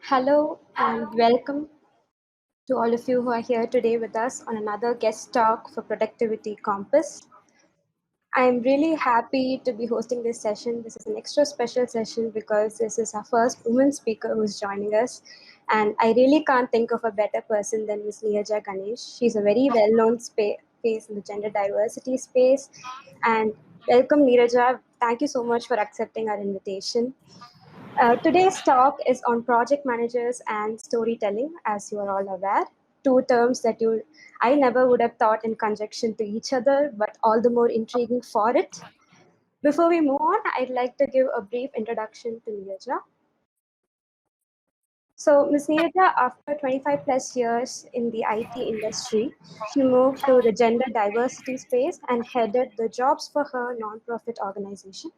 Hello and welcome to all of you who are here today with us on another guest talk for Productivity Compass. I'm really happy to be hosting this session. This is an extra special session because this is our first woman speaker who's joining us. And I really can't think of a better person than Ms. Neeraja Ganesh. She's a very well-known face in the gender diversity space. And welcome, Neeraja. Thank you so much for accepting our invitation. Today's talk is on project managers and storytelling, as you are all aware. Two terms that I never would have thought in conjunction to each other, but all the more intriguing for it. Before we move on, I'd like to give a brief introduction to Neeraja. So, Ms. Neeraja, after 25 plus years in the IT industry, she moved to the gender diversity space and headed the Jobs for Her nonprofit organization.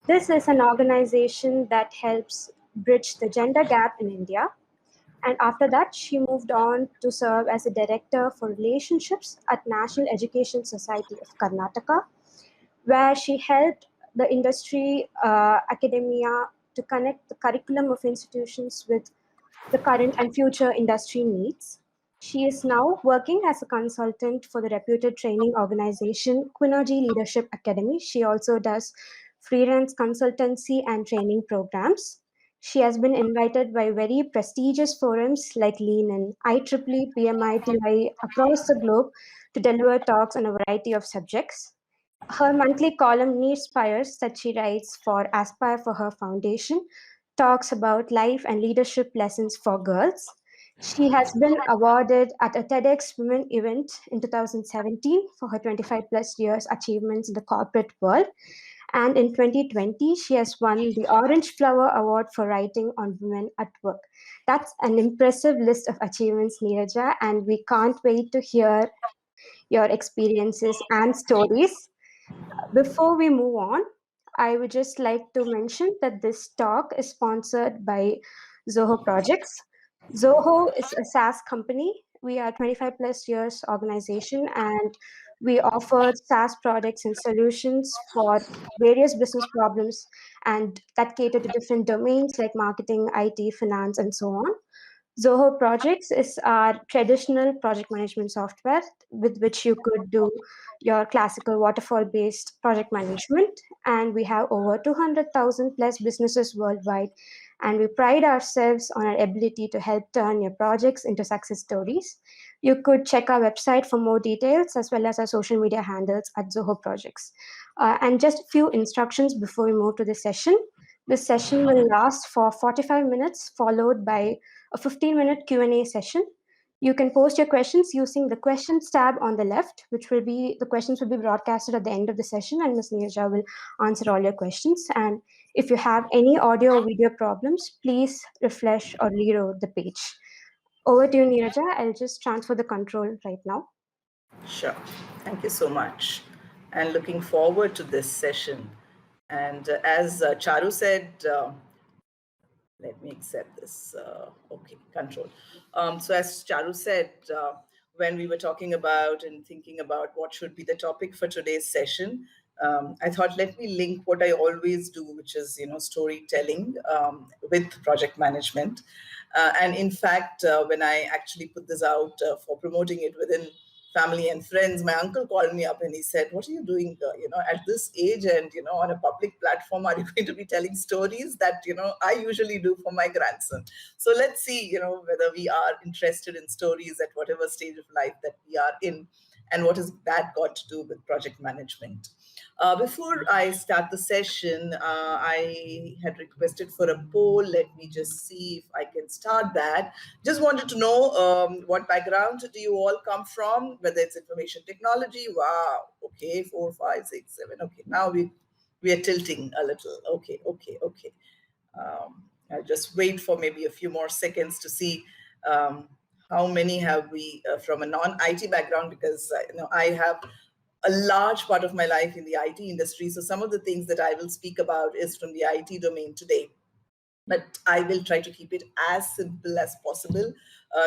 This is an organization that helps bridge the gender gap in India. And after that, she moved on to serve as a director for relationships at National Education Society of Karnataka, where she helped the industry academia to connect the curriculum of institutions with the current and future industry needs. She is now working as a consultant for the reputed training organization Quinnergy Leadership Academy. She also does freelance consultancy and training programs. She has been invited by very prestigious forums like Lean In, IEEE, PMITI across the globe to deliver talks on a variety of subjects. Her monthly column Neerspires that she writes for Aspire for Her Foundation talks about life and leadership lessons for girls. She has been awarded at a TEDx Women event in 2017 for her 25 plus years achievements in the corporate world. And in 2020, she has won the Orange Flower Award for writing on women at work. That's an impressive list of achievements, Neeraja, and we can't wait to hear your experiences and stories. Before we move on, I would just like to mention that this talk is sponsored by Zoho Projects. Zoho is a SaaS company. We are 25 plus years organization and we offer SaaS products and solutions for various business problems and that cater to different domains like marketing, IT, finance, and so on. Zoho Projects is our traditional project management software with which you could do your classical waterfall based project management. And we have over 200,000 plus businesses worldwide. And we pride ourselves on our ability to help turn your projects into success stories. You could check our website for more details as well as our social media handles at Zoho Projects. And just a few instructions before we move to the session. This session will last for 45 minutes, followed by a 15-minute Q&A session. You can post your questions using the questions tab on the left, the questions will be broadcasted at the end of the session, and Ms. Neeraja will answer all your questions. And if you have any audio or video problems, please refresh or reload the page. Over to you, Neeraja. I'll just transfer the control right now. Sure. Thank you so much. And looking forward to this session. And as Charu said, let me accept this. Okay, control. So as Charu said, when we were talking about and thinking about what should be the topic for today's session, I thought, let me link what I always do, which is, storytelling with project management. And in fact, when I actually put this out for promoting it within family and friends, my uncle called me up and he said, what are you doing, at this age and, on a public platform, are you going to be telling stories that, I usually do for my grandson? So let's see, whether we are interested in stories at whatever stage of life that we are in, and what has that got to do with project management. Before I start the session, I had requested for a poll. Let me just see if I can start that. Just wanted to know what background do you all come from, whether it's information technology. Wow. Okay, 4, 5, 6, 7. Okay, now we are tilting a little. Okay. I'll just wait for maybe a few more seconds to see how many have we from a non-IT background, because I have a large part of my life in the IT industry. So some of the things that I will speak about is from the IT domain today. But I will try to keep it as simple as possible,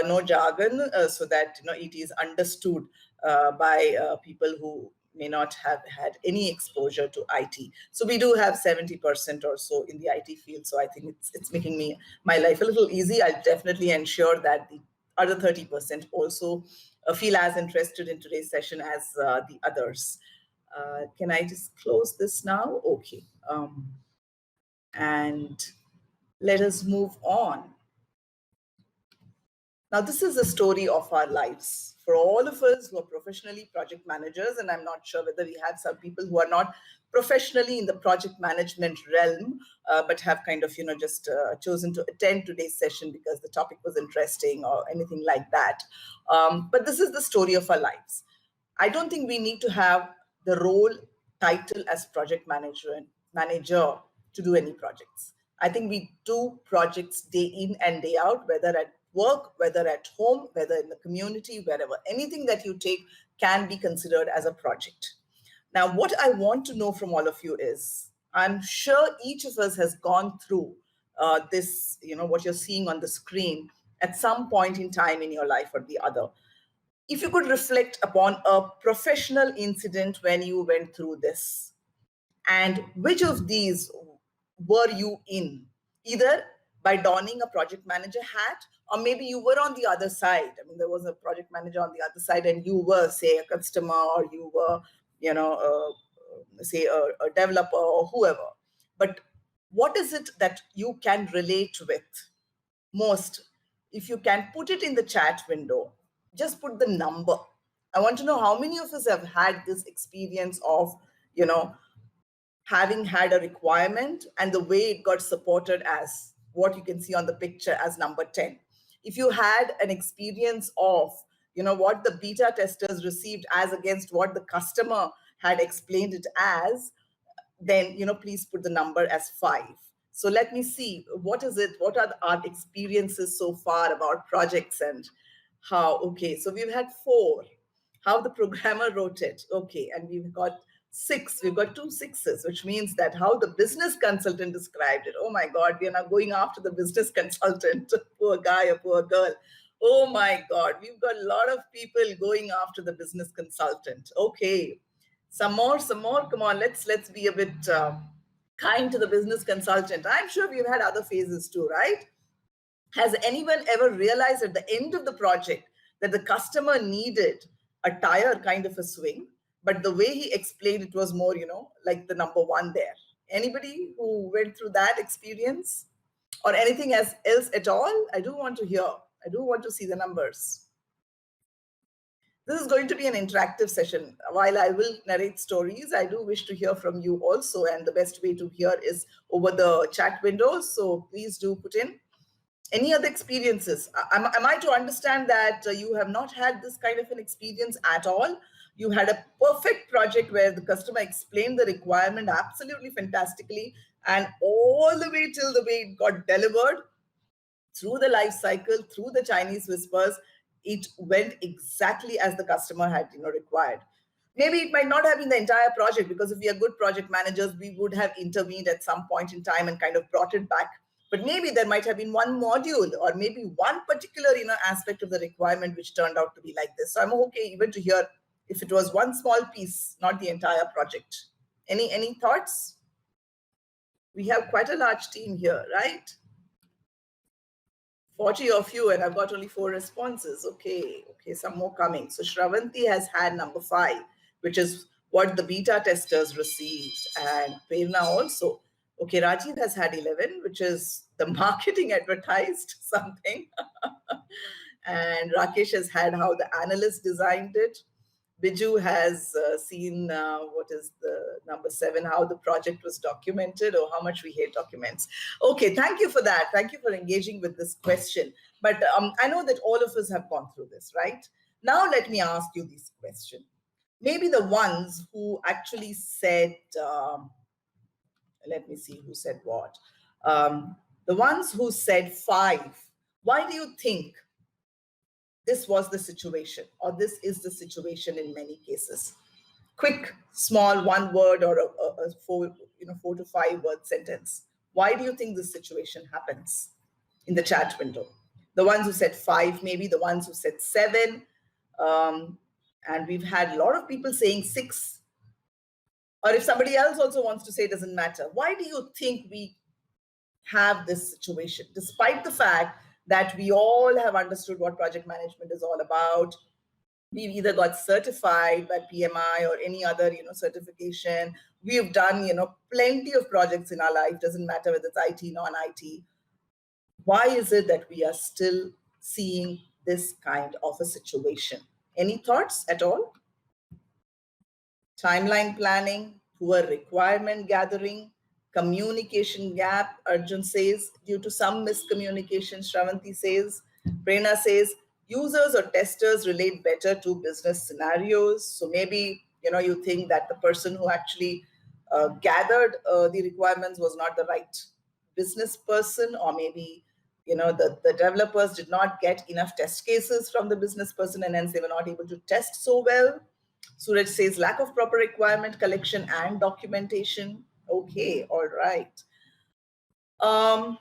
no jargon, so that it is understood by people who may not have had any exposure to IT. So we do have 70% or so in the IT field. So I think it's making my life a little easy. I'll definitely ensure that the other 30% also feel as interested in today's session as the others. Can I just close this now? Okay. And let us move on. Now, this is the story of our lives. For all of us who are professionally project managers, and I'm not sure whether we have some people who are not professionally in the project management realm, but have kind of, just chosen to attend today's session because the topic was interesting or anything like that. But this is the story of our lives. I don't think we need to have the role title as project manager to do any projects. I think we do projects day in and day out, whether at work, whether at home, whether in the community, wherever. Anything that you take can be considered as a project. Now, what I want to know from all of you is, I'm sure each of us has gone through this, what you're seeing on the screen at some point in time in your life or the other. If you could reflect upon a professional incident when you went through this, and which of these were you in, either by donning a project manager hat, or maybe you were on the other side. I mean, there was a project manager on the other side and you were, say, a customer, or you were, say, a developer or whoever. But what is it that you can relate with most? If you can put it in the chat window, just put the number. I want to know how many of us have had this experience of, having had a requirement and the way it got supported as what you can see on the picture as number 10. If you had an experience of, what the beta testers received as against what the customer had explained it as, then, please put the number as 5. So let me see, what is it? What are our experiences so far about projects and how? Okay, so we've had 4. How the programmer wrote it. Okay, and we've got 6. We've got 2 6s, which means that how the business consultant described it. Oh my God, we are now going after the business consultant. Poor guy or poor girl. Oh my God, we've got a lot of people going after the business consultant. Okay, some more. Come on, let's be a bit kind to the business consultant. I'm sure we've had other phases too, right? Has anyone ever realized at the end of the project that the customer needed a tire kind of a swing, but the way he explained it was more, like the number 1 there? Anybody who went through that experience or anything else at all? I do want to hear. I do want to see the numbers. This is going to be an interactive session. While I will narrate stories, I do wish to hear from you also. And the best way to hear is over the chat window. So please do put in any other experiences. Am I to understand that you have not had this kind of an experience at all? You had a perfect project where the customer explained the requirement absolutely fantastically, and all the way till the way it got delivered, through the life cycle, through the Chinese whispers, it went exactly as the customer had required. Maybe it might not have been the entire project, because if we are good project managers, we would have intervened at some point in time and kind of brought it back. But maybe there might have been one module or maybe one particular aspect of the requirement which turned out to be like this. So I'm okay even to hear if it was one small piece, not the entire project. Any thoughts? We have quite a large team here, right? 40 of you, and I've got only 4 responses. Okay, some more coming. So Shravanti has had number 5, which is what the beta testers received, and Prerna also. Okay, Rajiv has had 11, which is the marketing advertised something. And Rakesh has had how the analyst designed it. Biju has seen what is the number 7, how the project was documented, or how much we hate documents. Okay, thank you for that. Thank you for engaging with this question. But I know that all of us have gone through this, right? Now let me ask you this question. Maybe the ones who actually said, let me see who said what. The ones who said 5, why do you think this was the situation, or this is the situation in many cases? Quick, small, 1 word or a 4 to 5 word sentence. Why do you think this situation happens? In the chat window. The ones who said 5, maybe the ones who said 7. And we've had a lot of people saying 6. Or if somebody else also wants to say it doesn't matter, why do you think we have this situation, despite the fact that we all have understood what project management is all about? We've either got certified by PMI or any other, certification. We've done, plenty of projects in our life. Doesn't matter whether it's IT, non-IT. Why is it that we are still seeing this kind of a situation? Any thoughts at all? Timeline planning, poor requirement gathering, communication gap, Arjun says, due to some miscommunication, Shravanti says. Prerna says, users or testers relate better to business scenarios. So maybe, you think that the person who actually gathered the requirements was not the right business person, or maybe, the developers did not get enough test cases from the business person, and hence they were not able to test so well. Suraj says lack of proper requirement collection and documentation. Okay, all right. All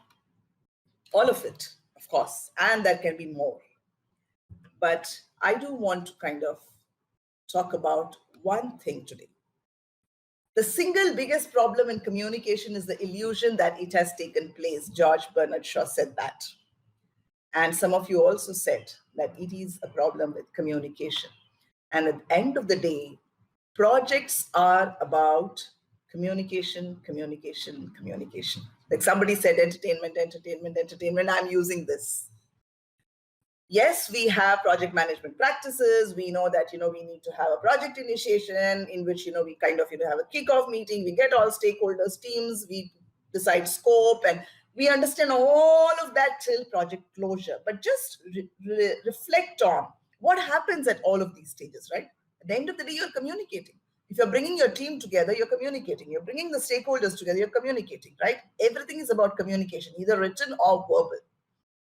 of it, of course, and there can be more. But I do want to kind of talk about one thing today. The single biggest problem in communication is the illusion that it has taken place. George Bernard Shaw said that. And some of you also said that it is a problem with communication. And at the end of the day, projects are about communication, communication, communication. Like somebody said, entertainment, entertainment, entertainment. I'm using this. Yes, we have project management practices. We know that, we need to have a project initiation in which, we kind of, have a kickoff meeting. We get all stakeholders, teams, we decide scope, and we understand all of that till project closure. But just reflect on what happens at all of these stages, right? At the end of the day, you're communicating. If you're bringing your team together, you're communicating. You're bringing the stakeholders together, you're communicating, right? Everything is about communication, either written or verbal.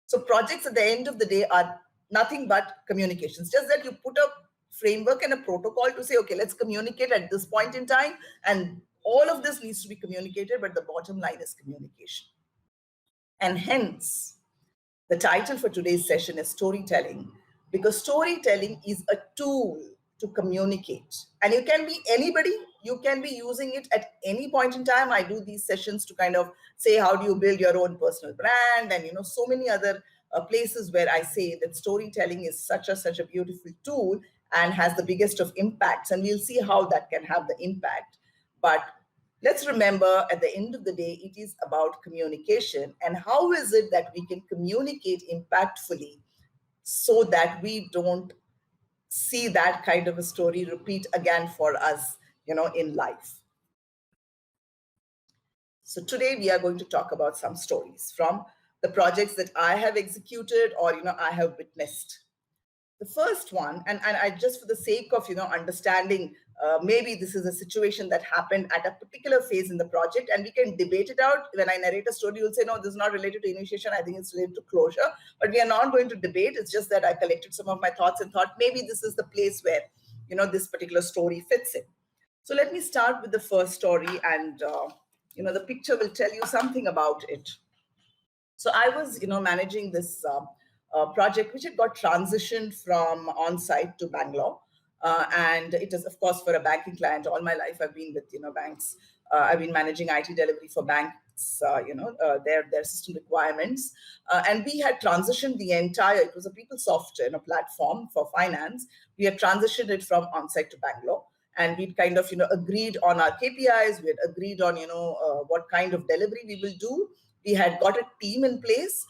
So projects at the end of the day are nothing but communications. Just that you put a framework and a protocol to say, okay, let's communicate at this point in time. And all of this needs to be communicated, but the bottom line is communication. And hence, the title for today's session is storytelling, because storytelling is a tool to communicate. And you can be anybody, you can be using it at any point in time. I do these sessions to kind of say, how do you build your own personal brand? And, so many other places where I say that storytelling is such a beautiful tool and has the biggest of impacts. And we'll see how that can have the impact. But let's remember, at the end of the day, it is about communication. And how is it that we can communicate impactfully so that we don't see that kind of a story repeat again for us, in life? So today we are going to talk about some stories from the projects that I have executed or, I have witnessed. The first one, and I just for the sake of, understanding, maybe this is a situation that happened at a particular phase in the project, and we can debate it out. When I narrate a story, you'll say, no, this is not related to initiation. I think it's related to closure. But we are not going to debate. It's just that I collected some of my thoughts and thought maybe this is the place where, this particular story fits in. So let me start with the first story, and, the picture will tell you something about it. So I was, managing this project, which had got transitioned from on-site to Bangalore. And it is, of course, for a banking client. All my life, I've been with, banks. I've been managing IT delivery for banks, their system requirements. And we had transitioned the entire, it was a PeopleSoft platform for finance. We had transitioned it from on-site to Bangalore. And we'd kind of, agreed on our KPIs. We had agreed on, what kind of delivery we will do. We had got a team in place.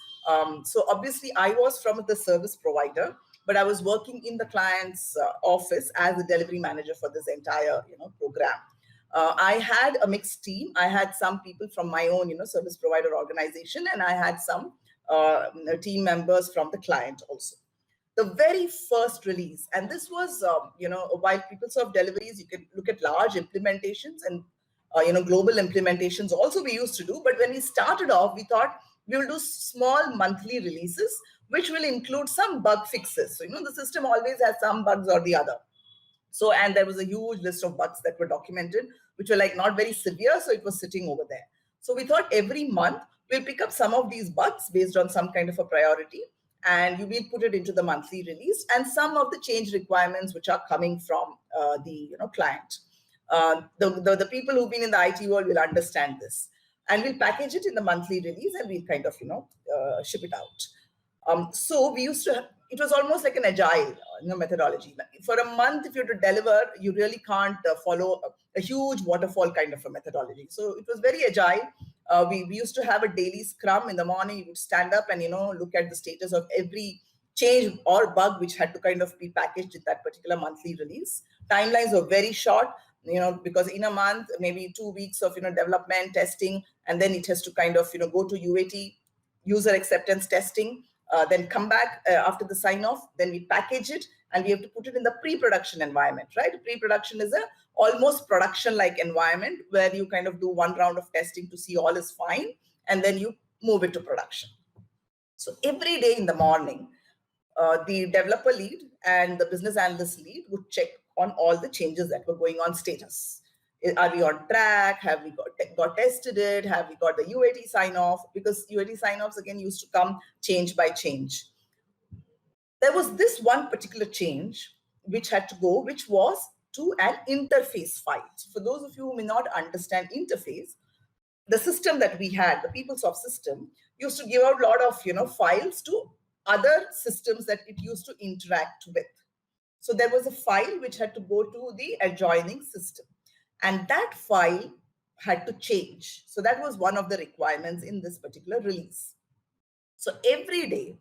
So obviously I was from the service provider, but I was working in the client's office as a delivery manager for this entire, program. I had a mixed team. I had some people from my own, service provider organization, and I had some team members from the client also. The very first release, and this was, while PeopleSoft deliveries, you can look at large implementations and global implementations also we used to do. But when we started off, we thought we will do small monthly releases, which will include some bug fixes. So, the system always has some bugs or the other. So, and there was a huge list of bugs that were documented, which were like not very severe. So it was sitting over there. So we thought every month we'll pick up some of these bugs based on some kind of a priority, and you will put it into the monthly release, and some of the change requirements which are coming from the client. The people who've been in the IT world will understand this. And we'll package it in the monthly release and we'll kind of, ship it out. So we used to, it was almost like an agile methodology. For a month, if you have to deliver, you really can't follow a huge waterfall kind of a methodology. So it was very agile. We used to have a daily scrum in the morning. You would stand up and, look at the status of every change or bug which had to kind of be packaged in that particular monthly release. Timelines were very short, because in a month, maybe 2 weeks of, development, testing, and then it has to kind of, go to UAT, user acceptance testing, then come back after the sign off, then we package it and we have to put it in the pre-production environment, right? Pre-production is a almost production-like environment where you kind of do one round of testing to see all is fine, and then you move it to production. So every day in the morning, the developer lead and the business analyst lead would check on all the changes that were going on status. Are we on track? Have we got tested it? Have we got the UAT sign off? Because UAT sign offs again used to come change by change. There was this one particular change which had to go, which was to an interface file. So for those of you who may not understand interface, the system that we had, the PeopleSoft system, used to give out a lot of files to other systems that it used to interact with. So there was a file which had to go to the adjoining system, and that file had to change. So that was one of the requirements in this particular release. So every day,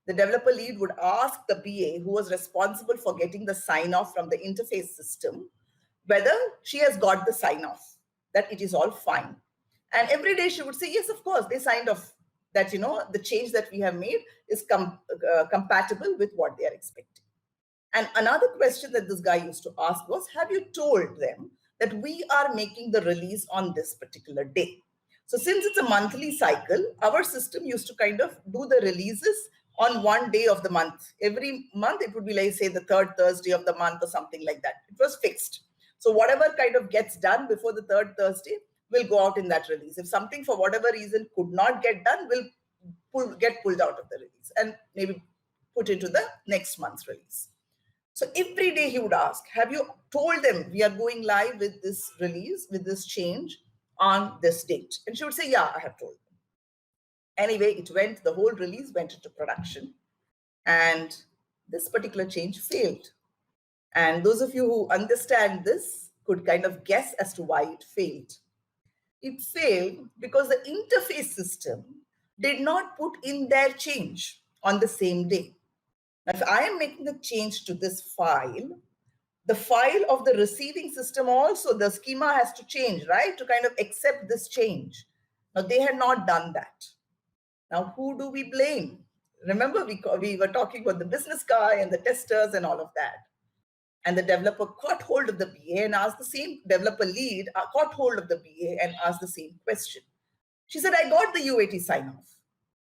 the developer lead would ask the BA who was responsible for getting the sign off from the interface system whether she has got the sign off, that it is all fine. And every day she would say, yes, of course, they signed off that, the change that we have made is compatible with what they are expecting. And another question that this guy used to ask was, have you told them that we are making the release on this particular day? So since it's a monthly cycle, our system used to kind of do the releases on one day of the month. Every month it would be like, say, the third Thursday of the month or something like that. It was fixed. So whatever kind of gets done before the third Thursday will go out in that release. If something for whatever reason could not get done, will get pulled out of the release and maybe put into the next month's release. So every day he would ask, have you told them we are going live with this release, with this change on this date? And she would say, yeah, I have told them. Anyway, the whole release went into production, and this particular change failed. And those of you who understand this could kind of guess as to why it failed. It failed because the interface system did not put in their change on the same day. Now, if I am making a change to this file, the file of the receiving system also, the schema has to change, right? To kind of accept this change. Now, they had not done that. Now, who do we blame? Remember, we were talking about the business guy and the testers and all of that. And the developer caught hold of the BA and asked the same developer lead, caught hold of the BA and asked the same question. She said, I got the UAT sign off.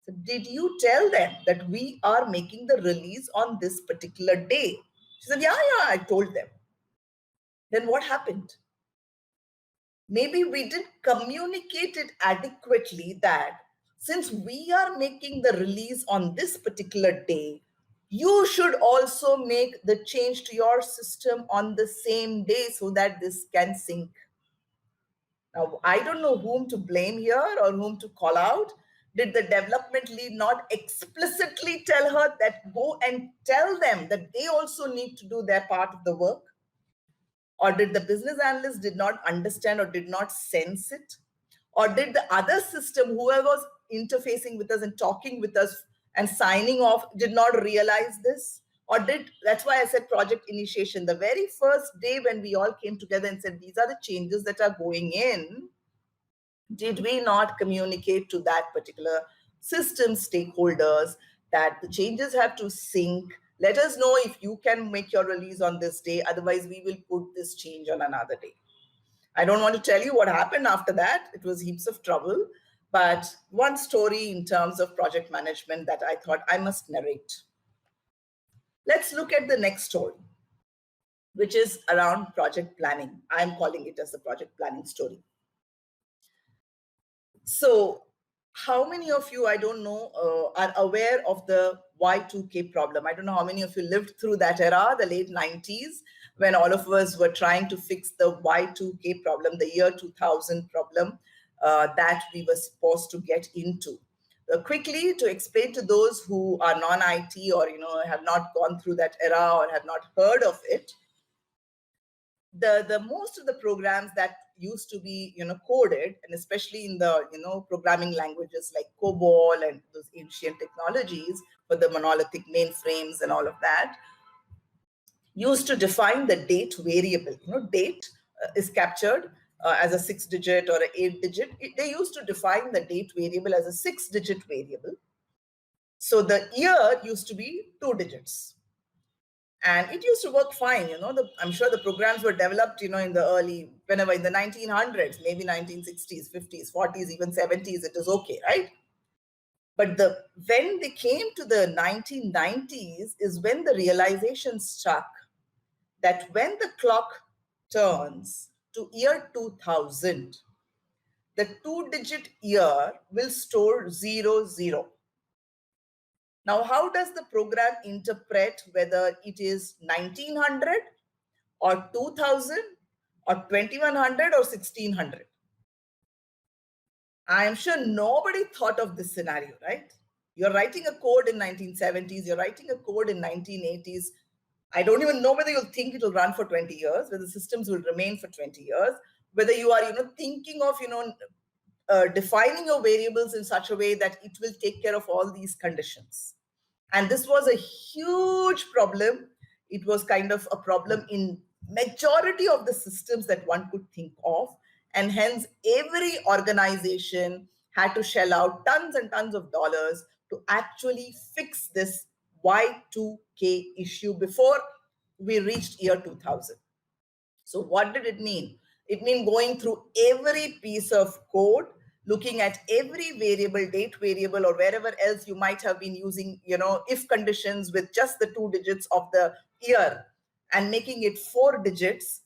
So did you tell them that we are making the release on this particular day? She said, yeah, I told them. Then what happened? Maybe we didn't communicate it adequately that since we are making the release on this particular day, you should also make the change to your system on the same day so that this can sync. Now, I don't know whom to blame here or whom to call out. Did the development lead not explicitly tell her that go and tell them that they also need to do their part of the work? Or did the business analyst did not understand or did not sense it? Or did the other system, whoever was interfacing with us and talking with us and signing off, did not realize this? Or that's why I said project initiation. The very first day when we all came together and said, these are the changes that are going in, did we not communicate to that particular system stakeholders that the changes have to sync? Let us know if you can make your release on this day. Otherwise, we will put this change on another day. I don't want to tell you what happened after that. It was heaps of trouble. But one story in terms of project management that I thought I must narrate. Let's look at the next story, which is around project planning. I'm calling it as the project planning story. So how many of you, I don't know, are aware of the Y2K problem? I don't know how many of you lived through that era, the late 90s, when all of us were trying to fix the Y2K problem, the year 2000 problem that we were supposed to get into. Quickly, to explain to those who are non-IT or have not gone through that era or have not heard of it, the most of the programs that used to be coded, and especially in the programming languages like COBOL and those ancient technologies for the monolithic mainframes and all of that, used to define the date variable. Date is captured as a 6-digit or an 8-digit. They used to define the date variable as a 6-digit variable. So the year used to be 2 digits. And it used to work fine. I'm sure the programs were developed, in the early, whenever in the 1900s, maybe 1960s, 50s, 40s, even 70s, it is okay, right? But when they came to the 1990s is when the realization struck that when the clock turns to year 2000, the 2-digit year will store 00. Now, how does the program interpret whether it is 1900 or 2000 or 2100 or 1600? I am sure nobody thought of this scenario, right? You're writing a code in 1970s, you're writing a code in 1980s. I don't even know whether you'll think it will run for 20 years, whether the systems will remain for 20 years, whether you are, thinking of, defining your variables in such a way that it will take care of all these conditions. And this was a huge problem. It was kind of a problem in majority of the systems that one could think of. And hence, every organization had to shell out tons and tons of dollars to actually fix this Y2K issue before we reached year 2000. So what did it mean? It meant going through every piece of code, looking at every variable, date variable, or wherever else you might have been using, if conditions with just the 2 digits of the year and making it 4 digits.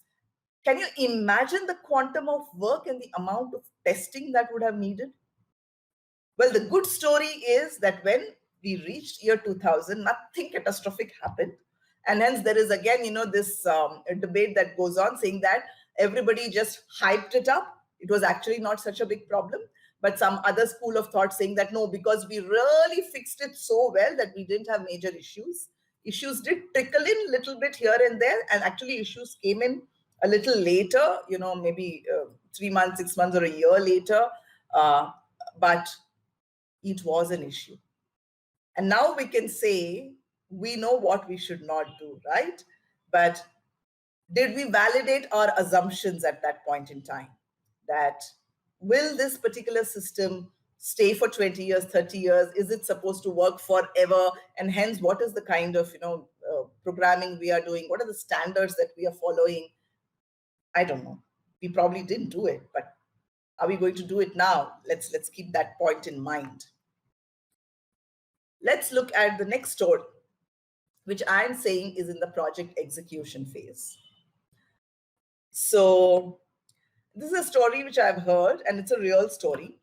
Can you imagine the quantum of work and the amount of testing that would have needed? Well, the good story is that when we reached year 2000, nothing catastrophic happened. And hence there is again, this debate that goes on saying that everybody just hyped it up. It was actually not such a big problem. But some other school of thought saying that no, because we really fixed it so well that we didn't have major issues. Issues did trickle in a little bit here and there. And actually issues came in a little later, maybe 3 months, 6 months or a year later. But it was an issue. And now we can say we know what we should not do, right? But did we validate our assumptions at that point in time? That will this particular system stay for 20 years, 30 years? Is it supposed to work forever? And hence, what is the kind of programming we are doing? What are the standards that we are following? I don't know. We probably didn't do it, but are we going to do it now? Let's keep that point in mind. Let's look at the next story, which I'm saying is in the project execution phase. So this is a story which I've heard, and it's a real story.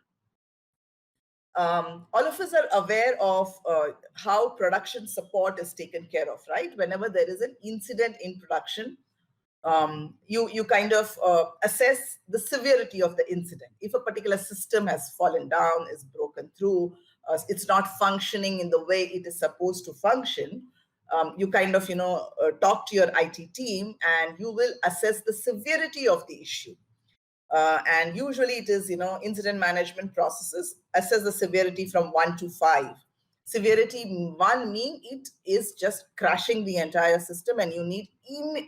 All of us are aware of how production support is taken care of, right? Whenever there is an incident in production, you kind of assess the severity of the incident. If a particular system has fallen down, is broken through, it's not functioning in the way it is supposed to function, you kind of talk to your IT team and you will assess the severity of the issue. And usually it is incident management processes assess the severity from 1 to 5. Severity 1 mean it is just crashing the entire system and you need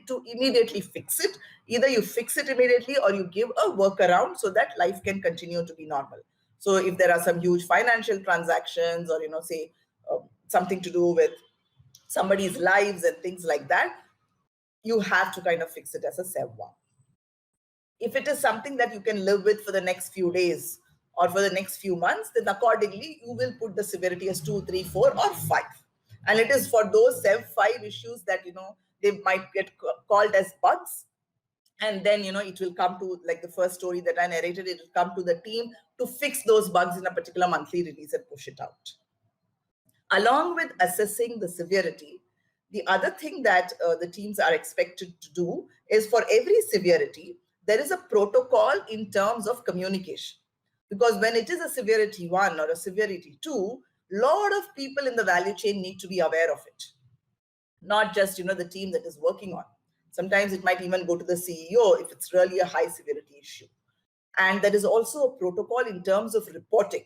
to immediately fix it. Either you fix it immediately or you give a workaround so that life can continue to be normal. So if there are some huge financial transactions or say something to do with somebody's lives and things like that, you have to kind of fix it as a Sev 1. If it is something that you can live with for the next few days or for the next few months, then accordingly, you will put the severity as 2, 3, 4, or 5. And it is for those Sev 5 issues that, they might get called as bugs. And then, it will come to, like the first story that I narrated, it will come to the team to fix those bugs in a particular monthly release and push it out. Along with assessing the severity, the other thing that the teams are expected to do is, for every severity, there is a protocol in terms of communication. Because when it is a severity 1 or a severity 2, a lot of people in the value chain need to be aware of it. Not just, the team that is working on. Sometimes it might even go to the CEO if it's really a high severity issue. And there is also a protocol in terms of reporting.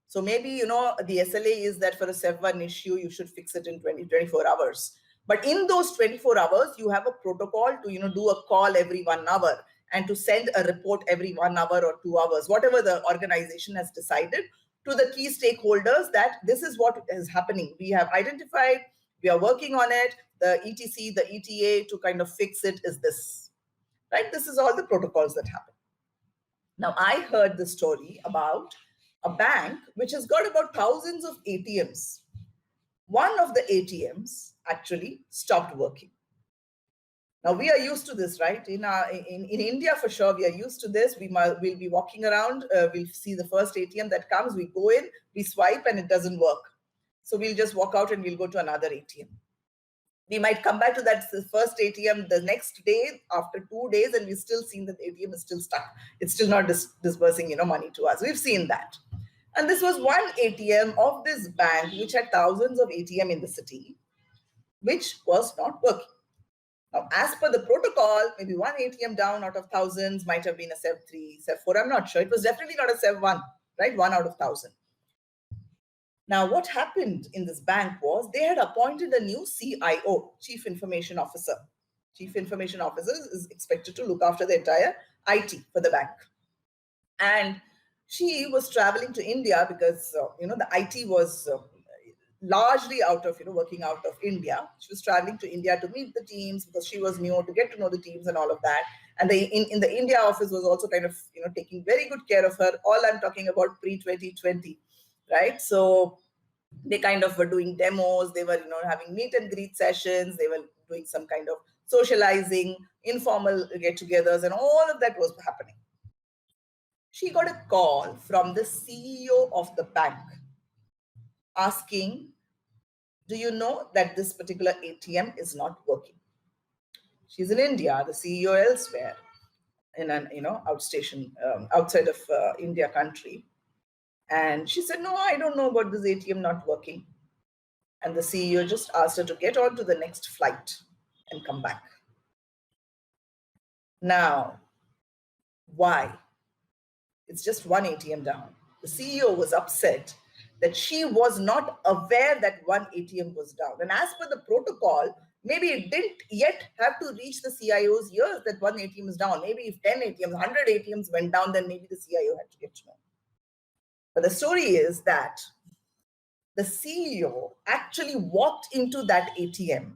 So maybe, the SLA is that for a SEV1 issue, you should fix it in 24 hours. But in those 24 hours, you have a protocol to, do a call every 1 hour and to send a report every 1 hour or 2 hours, whatever the organization has decided, to the key stakeholders that this is what is happening. We have identified, we are working on it, the ETC, the ETA to kind of fix it is this, right? This is all the protocols that happen. Now, I heard the story about a bank which has got about thousands of ATMs. One of the ATMs actually stopped working. Now, we are used to this, right? In India, for sure, we are used to this. We'll be walking around, we'll see the first ATM that comes, we go in, we swipe, and it doesn't work. So we'll just walk out and we'll go to another ATM. We might come back to that first ATM the next day, after 2 days, and we've still seen that the ATM is still stuck. It's still not disbursing, money to us. We've seen that. And this was one ATM of this bank, which had thousands of ATM in the city, which was not working. Now, as per the protocol, maybe one ATM down out of thousands might have been a SEV3, SEV4, I'm not sure. It was definitely not a SEV1, right? 1 out of 1,000. Now, what happened in this bank was they had appointed a new CIO, Chief Information Officer. Chief Information Officer is expected to look after the entire IT for the bank. And she was traveling to India because, the IT was largely out of, working out of India. She was traveling to India to meet the teams because she was new, to get to know the teams and all of that. And in the India office was also kind of, taking very good care of her. All I'm talking about pre-2020, right? So they kind of were doing demos. They were, having meet and greet sessions. They were doing some kind of socializing, informal get-togethers, and all of that was happening. She got a call from the CEO of the bank asking, do you know that this particular ATM is not working? She's in India, the CEO elsewhere in an, outstation, outside of India country. And she said, no, I don't know about this ATM not working. And the CEO just asked her to get on to the next flight and come back. Now, why? It's just one ATM down. The CEO was upset that she was not aware that one ATM was down. And as per the protocol, maybe it didn't yet have to reach the CIO's ears that one ATM is down. Maybe if 10 ATMs, 100 ATMs went down, then maybe the CIO had to get to know. But the story is that the CEO actually walked into that ATM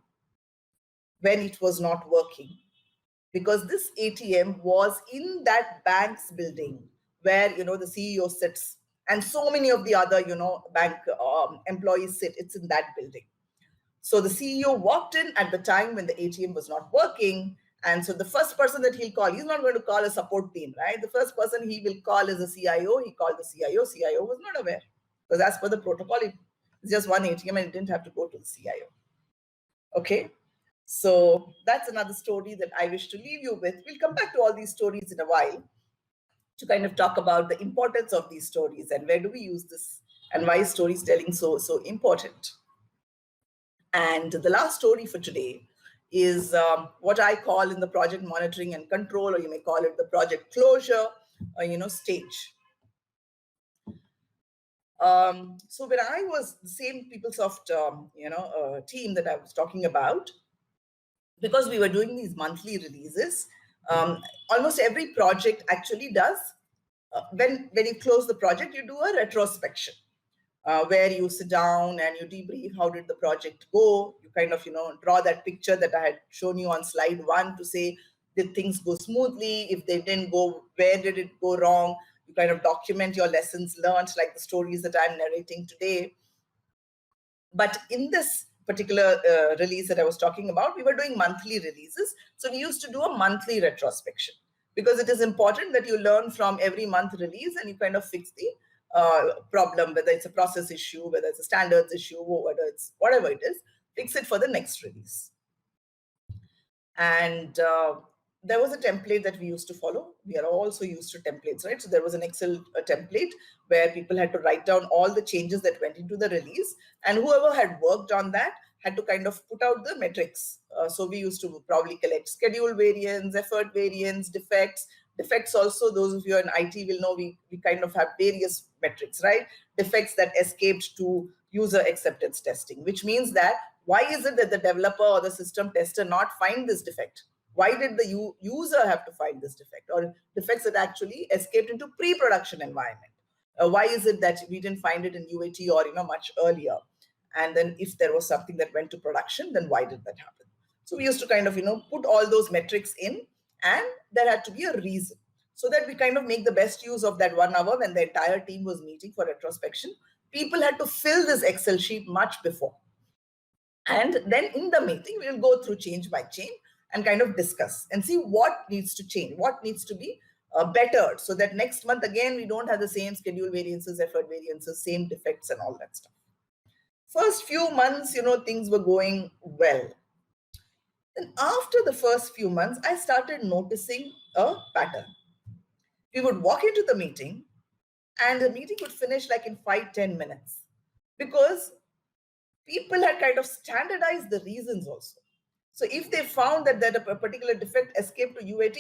when it was not working, because this ATM was in that bank's building where, the CEO sits, and so many of the other, bank employees sit. It's in that building. So the CEO walked in at the time when the ATM was not working. And so the first person that he'll call, he's not going to call a support team, right? The first person he will call is the CIO. He called the CIO. CIO was not aware, because as per the protocol, it's just one ATM and it didn't have to go to the CIO. Okay. So that's another story that I wish to leave you with. We'll come back to all these stories in a while to kind of talk about the importance of these stories and where do we use this and why is storytelling so important. And the last story for today is what I call in the project monitoring and control, or you may call it the project closure, stage. So when I was the same PeopleSoft, team that I was talking about, because we were doing these monthly releases, almost every project actually does, when you close the project, you do a retrospection. Where you sit down and you debrief, how did the project go? You kind of, draw that picture that I had shown you on slide 1 to say, did things go smoothly? If they didn't go, where did it go wrong? You kind of document your lessons learned, like the stories that I'm narrating today. But in this particular release that I was talking about, we were doing monthly releases. So we used to do a monthly retrospection, because it is important that you learn from every month release and you kind of fix the problem, whether it's a process issue, whether it's a standards issue, or whether it's whatever it is, fix it for the next release. And there was a template that we used to follow. We are also used to templates, right? So there was an Excel template where people had to write down all the changes that went into the release, and whoever had worked on that had to kind of put out the metrics. So we used to probably collect schedule variance, effort variance, defects. Defects also, those of you in IT will know, we kind of have various metrics, right? Defects that escaped to user acceptance testing, which means that why is it that the developer or the system tester not find this defect? Why did the user have to find this defect, or defects that actually escaped into pre-production environment? Why is it that we didn't find it in UAT or much earlier? And then if there was something that went to production, then why did that happen? So we used to kind of put all those metrics in, and there had to be a reason, so that we kind of make the best use of that 1 hour when the entire team was meeting for retrospection. People had to fill this Excel sheet much before. And then in the meeting, we'll go through change by change and kind of discuss and see what needs to change, what needs to be bettered, so that next month, again, we don't have the same schedule variances, effort variances, same defects and all that stuff. First few months, things were going well. Then after the first few months, I started noticing a pattern. We would walk into the meeting and the meeting would finish like in 5-10 minutes, because people had kind of standardized the reasons also. So if they found that a particular defect escaped to UAT,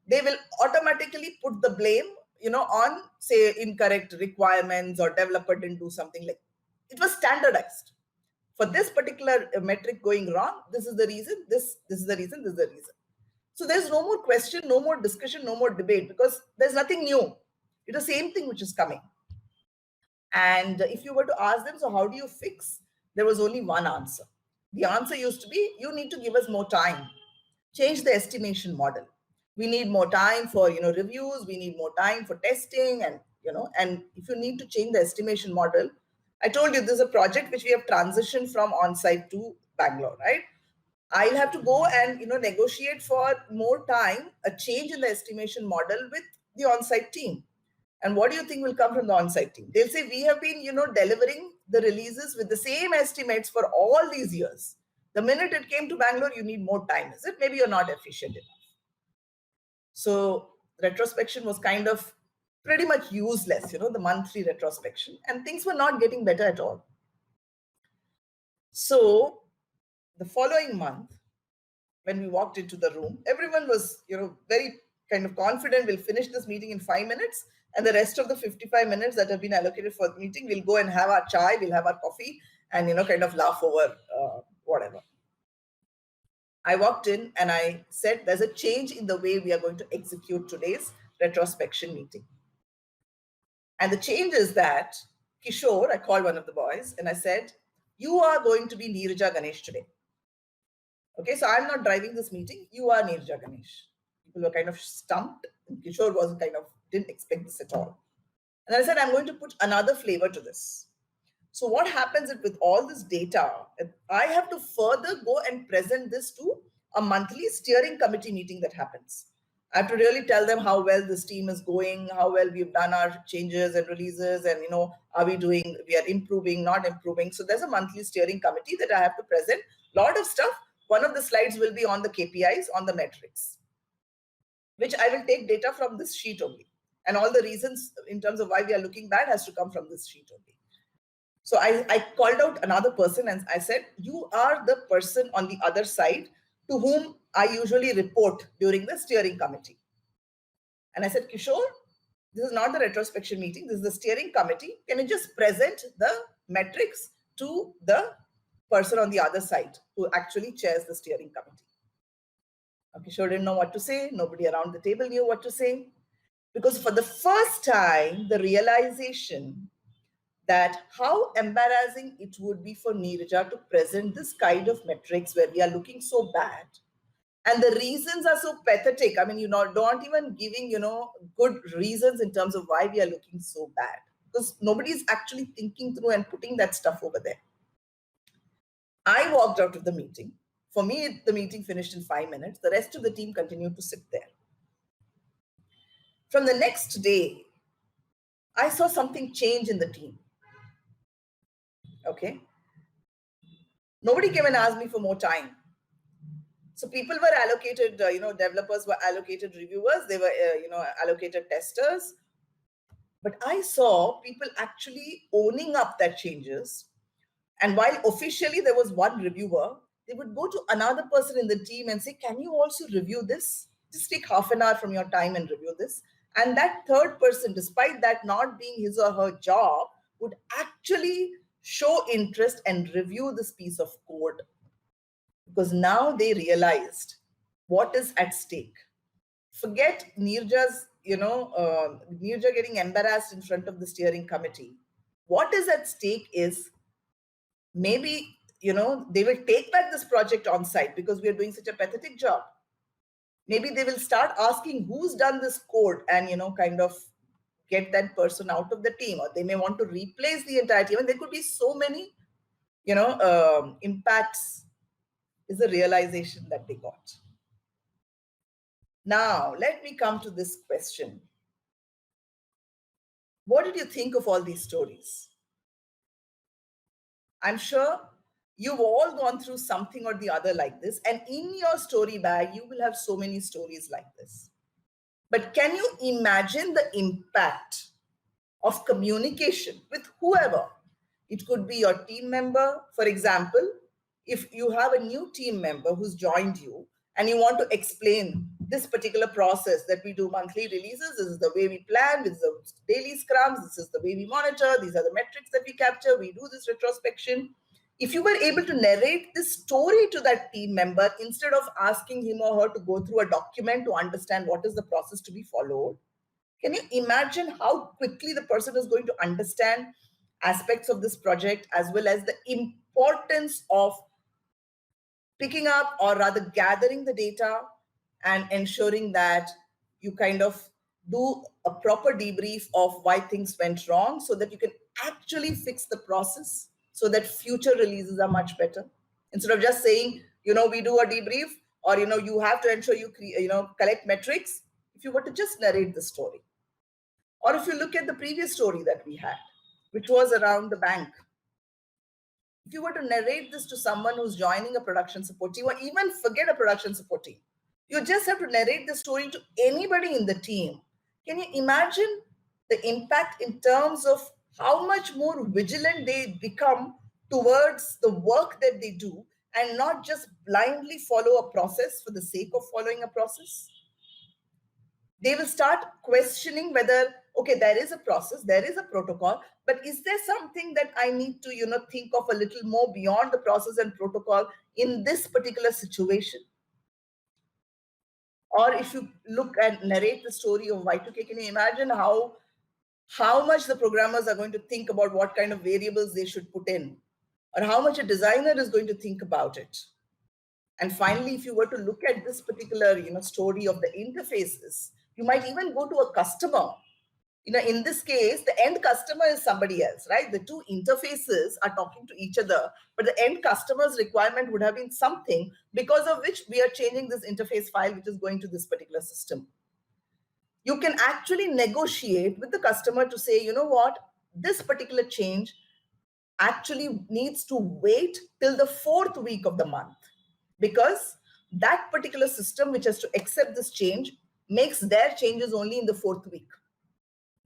they will automatically put the blame, on, say, incorrect requirements, or developer didn't do something. Like, it was standardized. For this particular metric going wrong, this is the reason, this is the reason, this is the reason. So there's no more question, no more discussion, no more debate, because there's nothing new. It's the same thing which is coming. And if you were to ask them, so how do you fix? There was only one answer. The answer used to be, you need to give us more time. Change the estimation model. We need more time for reviews. We need more time for testing, and and if you need to change the estimation model, I told you this is a project which we have transitioned from on-site to Bangalore, right? I'll have to go and negotiate for more time, a change in the estimation model with the on-site team. And what do you think will come from the on-site team? They'll say, we have been delivering the releases with the same estimates for all these years. The minute it came to Bangalore, you need more time. Is it? Maybe you're not efficient enough. So retrospection was kind of pretty much useless, the monthly retrospection, and things were not getting better at all. So the following month, when we walked into the room, everyone was, very kind of confident, we'll finish this meeting in 5 minutes, and the rest of the 55 minutes that have been allocated for the meeting, we'll go and have our chai, we'll have our coffee, and, kind of laugh over whatever. I walked in and I said, there's a change in the way we are going to execute today's retrospection meeting. And the change is that Kishore, I called one of the boys and I said, you are going to be Neeraja Ganesh today. Okay, so I'm not driving this meeting. You are Neeraja Ganesh. People were kind of stumped. Kishore didn't expect this at all. And I said, I'm going to put another flavor to this. So what happens is, with all this data, I have to further go and present this to a monthly steering committee meeting that happens. I have to really tell them how well this team is going, how well we've done our changes and releases, and are we are improving, not improving. So there's a monthly steering committee that I have to present a lot of stuff. One of the slides will be on the KPIs, on the metrics, which I will take data from this sheet only. And all the reasons in terms of why we are looking bad has to come from this sheet only. So I called out another person and I said, you are the person on the other side to whom I usually report during the steering committee. And I said, Kishore, this is not the retrospection meeting. This is the steering committee. Can you just present the metrics to the person on the other side who actually chairs the steering committee? Kishore didn't know what to say. Nobody around the table knew what to say. Because for the first time, the realization that how embarrassing it would be for Neeraja to present this kind of metrics where we are looking so bad. And the reasons are so pathetic. I mean, don't even giving, good reasons in terms of why we are looking so bad. Because nobody is actually thinking through and putting that stuff over there. I walked out of the meeting. For me, the meeting finished in 5 minutes. The rest of the team continued to sit there. From the next day, I saw something change in the team. Okay. Nobody came and asked me for more time. So people were allocated, developers were allocated reviewers, they were, allocated testers. But I saw people actually owning up their changes. And while officially there was one reviewer, they would go to another person in the team and say, can you also review this? Just take half an hour from your time and review this. And that third person, despite that not being his or her job, would actually show interest and review this piece of code, because now they realized what is at stake. Forget Neeraja's, Neeraja getting embarrassed in front of the steering committee. What is at stake is maybe, they will take back this project on site because we are doing such a pathetic job. Maybe they will start asking who's done this code and, kind of get that person out of the team, or they may want to replace the entire team. And there could be so many, impacts, is the realization that they got. Now, let me come to this question. What did you think of all these stories? I'm sure you've all gone through something or the other like this, and in your story bag, you will have so many stories like this. But can you imagine the impact of communication with whoever? It could be your team member. For example, if you have a new team member who's joined you and you want to explain this particular process that we do monthly releases, this is the way we plan, this is the daily scrums, this is the way we monitor, these are the metrics that we capture, we do this retrospection. If you were able to narrate this story to that team member instead of asking him or her to go through a document to understand what is the process to be followed, can you imagine how quickly the person is going to understand aspects of this project, as well as the importance of picking up, or rather gathering the data and ensuring that you kind of do a proper debrief of why things went wrong so that you can actually fix the process so that future releases are much better. Instead of just saying, we do a debrief, or, you have to ensure you, collect metrics. If you were to just narrate the story, or if you look at the previous story that we had, which was around the bank, if you were to narrate this to someone who's joining a production support team, or even forget a production support team, you just have to narrate the story to anybody in the team. Can you imagine the impact in terms of how much more vigilant they become towards the work that they do, and not just blindly follow a process for the sake of following a process? They will start questioning whether, okay, there is a process, there is a protocol, but is there something that I need to, think of a little more beyond the process and protocol in this particular situation? Or if you look and narrate the story of Y2K, can you imagine how much the programmers are going to think about what kind of variables they should put in, or how much a designer is going to think about it? And finally, if you were to look at this particular, story of the interfaces, you might even go to a customer. In this case, the end customer is somebody else, right? The two interfaces are talking to each other, but the end customer's requirement would have been something because of which we are changing this interface file, which is going to this particular system. You can actually negotiate with the customer to say, you know what, this particular change actually needs to wait till the 4th week of the month, because that particular system which has to accept this change makes their changes only in the 4th week.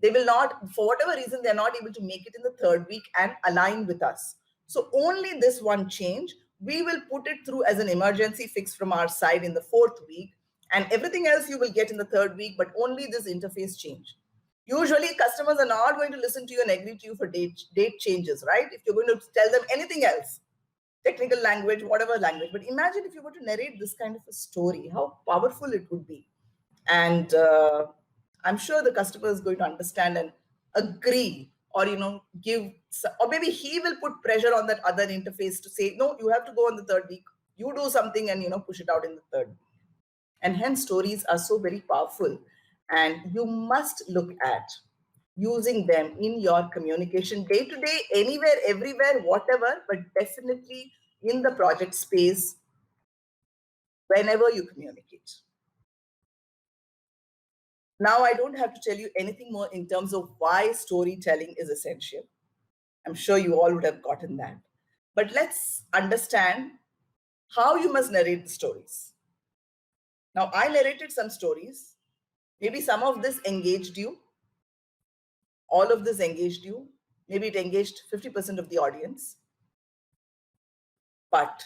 They will not, for whatever reason, they're not able to make it in the 3rd week and align with us. So only this one change, we will put it through as an emergency fix from our side in the 4th week, and everything else you will get in the 3rd week, but only this interface change. Usually customers are not going to listen to you and agree to you for date changes, right? If you're going to tell them anything else, technical language, whatever language. But imagine if you were to narrate this kind of a story, how powerful it would be. And I'm sure the customer is going to understand and agree, or, give, or maybe he will put pressure on that other interface to say, no, you have to go on the 3rd week. You do something and, push it out in the 3rd. And hence stories are so very powerful. And you must look at using them in your communication day to day, anywhere, everywhere, whatever, but definitely in the project space whenever you communicate. Now, I don't have to tell you anything more in terms of why storytelling is essential. I'm sure you all would have gotten that. But let's understand how you must narrate the stories. Now, I narrated some stories. Maybe some of this engaged you. All of this engaged you. Maybe it engaged 50% of the audience. But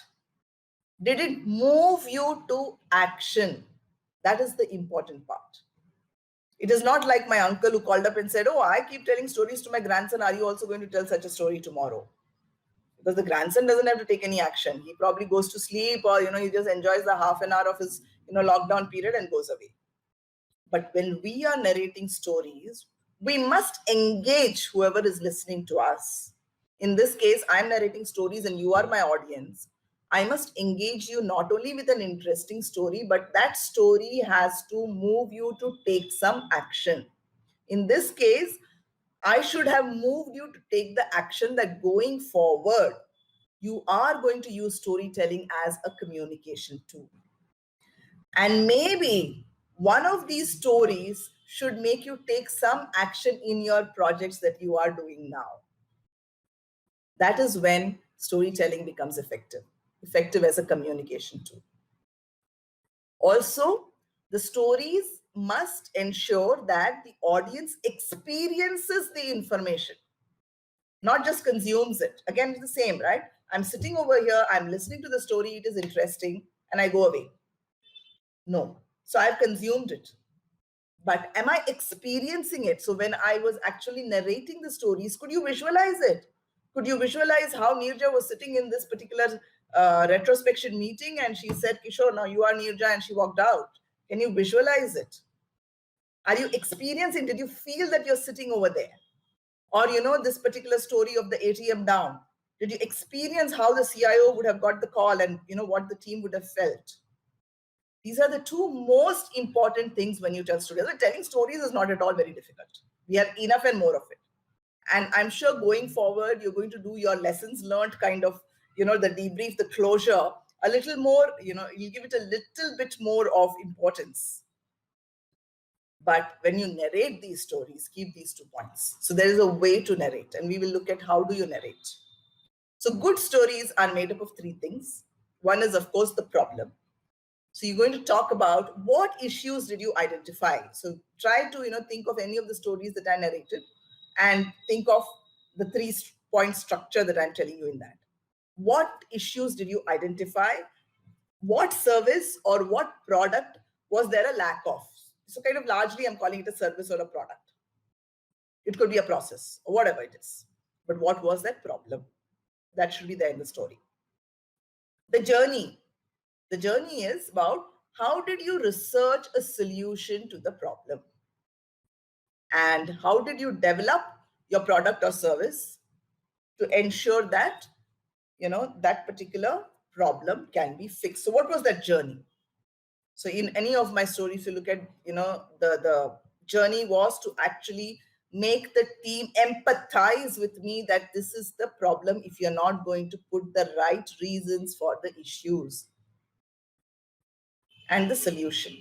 did it move you to action? That is the important part. It is not like my uncle who called up and said, "Oh, I keep telling stories to my grandson. Are you also going to tell such a story tomorrow?" Because the grandson doesn't have to take any action. He probably goes to sleep, or he just enjoys the half an hour of his lockdown period and goes away. But when we are narrating stories, we must engage whoever is listening to us. In this case, I'm narrating stories and you are my audience. I must engage you not only with an interesting story, but that story has to move you to take some action. In this case, I should have moved you to take the action that going forward, you are going to use storytelling as a communication tool. And maybe one of these stories should make you take some action in your projects that you are doing now. That is when storytelling becomes effective as a communication tool. Also, the stories must ensure that the audience experiences the information, not just consumes it. Again, it's the same, right? I'm sitting over here, I'm listening to the story, it is interesting, and I go away. No. So I've consumed it. But am I experiencing it? So when I was actually narrating the stories, could you visualize it? Could you visualize how Neeraja was sitting in this particular retrospection meeting and she said, "Kishore, now you are Neeraja," and she walked out? Can you visualize it? Are you experiencing? Did you feel that you're sitting over there? Or, this particular story of the ATM down. Did you experience how the CIO would have got the call and, what the team would have felt? These are the two most important things when you tell stories. Telling stories is not at all very difficult. We have enough and more of it. And I'm sure going forward, you're going to do your lessons learned kind of, the debrief, the closure, a little more, you give it a little bit more of importance. But when you narrate these stories, keep these 2 points. So there is a way to narrate, and we will look at how do you narrate. So good stories are made up of 3 things. One is, of course, the problem. So you're going to talk about what issues did you identify. So try to, think of any of the stories that I narrated and think of the 3-point structure that I'm telling you in that. What issues did you identify? What service or what product was there a lack of? So kind of largely, I'm calling it a service or a product. It could be a process or whatever it is. But what was that problem? That should be there in the story. The journey. The journey is about how did you research a solution to the problem? And how did you develop your product or service to ensure that, that particular problem can be fixed? So what was that journey? So in any of my stories, if you look at, the journey was to actually make the team empathize with me that this is the problem if you're not going to put the right reasons for the issues. And the solution.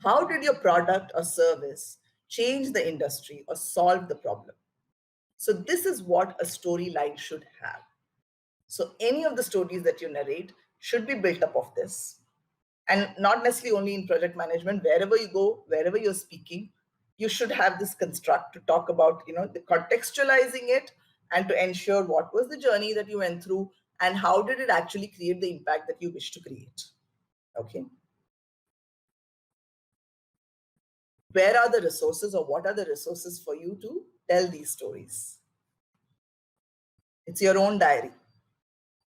How did your product or service change the industry or solve the problem? So this is what a storyline should have. So any of the stories that you narrate should be built up of this. And not necessarily only in project management, wherever you go, wherever you're speaking, you should have this construct to talk about, the contextualizing it and to ensure what was the journey that you went through and how did it actually create the impact that you wish to create. Okay. Where are the resources or what are the resources for you to tell these stories? It's your own diary.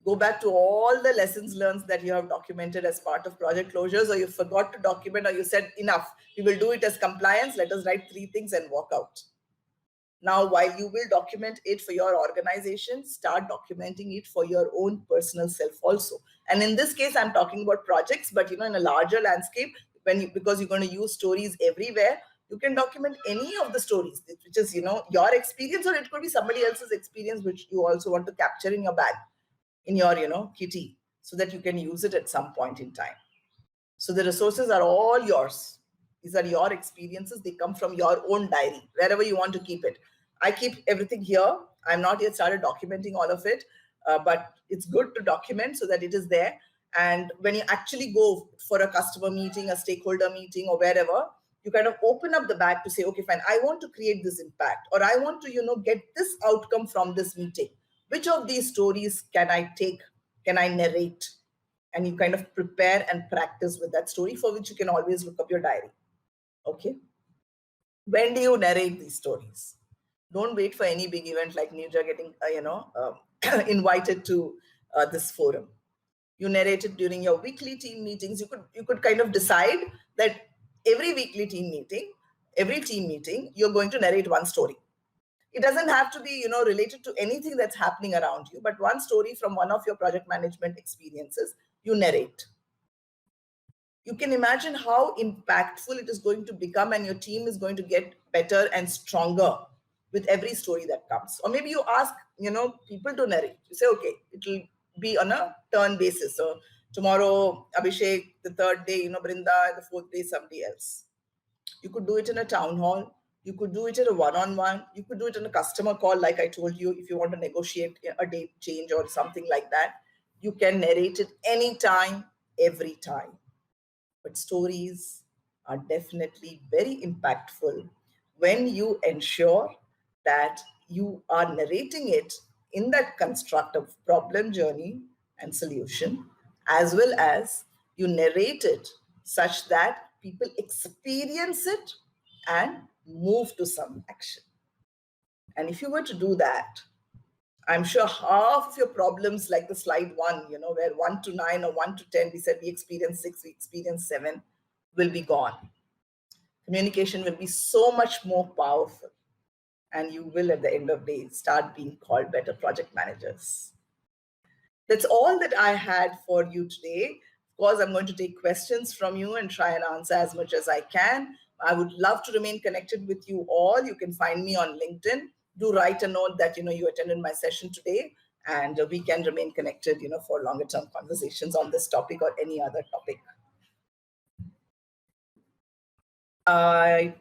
Go back to all the lessons learned that you have documented as part of project closures, or you forgot to document, or you said, enough, we will do it as compliance. Let us write 3 things and walk out. Now, while you will document it for your organization, start documenting it for your own personal self also. And in this case, I'm talking about projects, but in a larger landscape, because you're going to use stories everywhere, you can document any of the stories, which is, your experience, or it could be somebody else's experience, which you also want to capture in your bag. in your, kitty, so that you can use it at some point in time. So the resources are all yours. These are your experiences. They come from your own diary, wherever you want to keep it. I keep everything here. I'm not yet started documenting all of it, but it's good to document so that it is there. And when you actually go for a customer meeting, a stakeholder meeting, or wherever, you kind of open up the bag to say, okay, fine, I want to create this impact, or I want to, get this outcome from this meeting. Which of these stories can I take? Can I narrate? And you kind of prepare and practice with that story, for which you can always look up your diary. Okay. When do you narrate these stories? Don't wait for any big event like Neeraja getting, invited to this forum. You narrate it during your weekly team meetings. You could kind of decide that every weekly team meeting, you're going to narrate one story. It doesn't have to be, related to anything that's happening around you, but one story from one of your project management experiences, you narrate. You can imagine how impactful it is going to become, and your team is going to get better and stronger with every story that comes. Or maybe you ask, people to narrate. You say, okay, it'll be on a turn basis. So tomorrow, Abhishek, the third day, Brinda, the fourth day, somebody else. You could do it in a town hall. You could do it in a one-on-one. You could do it in a customer call, like I told you, if you want to negotiate a date change or something like that. You can narrate it anytime, every time. But stories are definitely very impactful when you ensure that you are narrating it in that construct of problem, journey, and solution, as well as you narrate it such that people experience it and move to some action. And if you were to do that, I'm sure half of your problems, like the slide one, where 1 to 9 or 1 to 10, we said we experience 6, we experience 7, will be gone. Communication will be so much more powerful. And you will, at the end of the day, start being called better project managers. That's all that I had for you today. Of course, I'm going to take questions from you and try and answer as much as I can. I would love to remain connected with you all. You can find me on LinkedIn. Do write a note that you attended my session today, and we can remain connected for longer term conversations on this topic or any other topic. I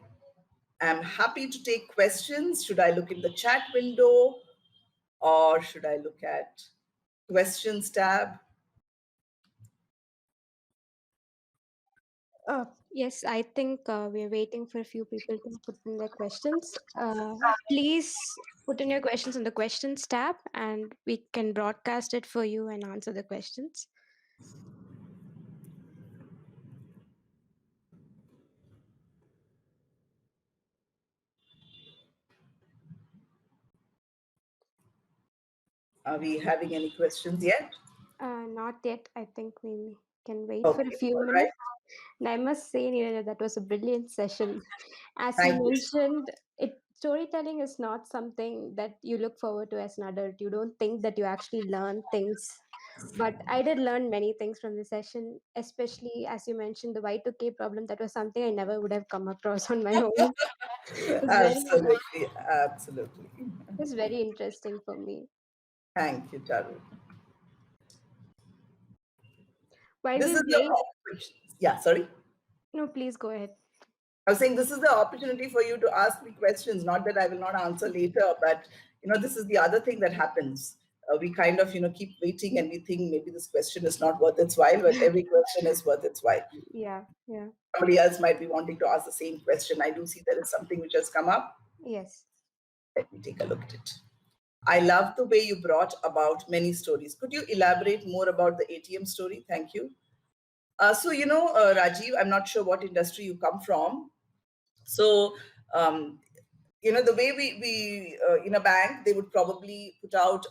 am happy to take questions. Should I look in the chat window, or should I look at questions tab? Yes, I think we're waiting for a few people to put in their questions. Please put in your questions in the questions tab, and we can broadcast it for you and answer the questions. Are we having any questions yet? Not yet. I think we can wait for a Okay, few all minutes. right. And I must say, Neeraja, that was a brilliant session. As you Thank you. mentioned, storytelling is not something that you look forward to as an adult. You don't think that you actually learn things. But I did learn many things from the session, especially as you mentioned, the Y2K problem. That was something I never would have come across on my own. Absolutely, absolutely. It was very interesting for me. Thank you, Charu. While This we is the wait, opportunity. Yeah, sorry. no, please go ahead. I was saying this is the opportunity for you to ask me questions. Not that I will not answer later, but this is the other thing that happens. We kind of keep waiting, and we think maybe this question is not worth its while, but every question is worth its while. Yeah, yeah. Somebody else might be wanting to ask the same question. I do see there is something which has come up. Yes. Let me take a look at it. I love the way you brought about many stories. Could you elaborate more about the ATM story? Thank you. So, Rajiv, I'm not sure what industry you come from. So, the way we in a bank, they would probably put out,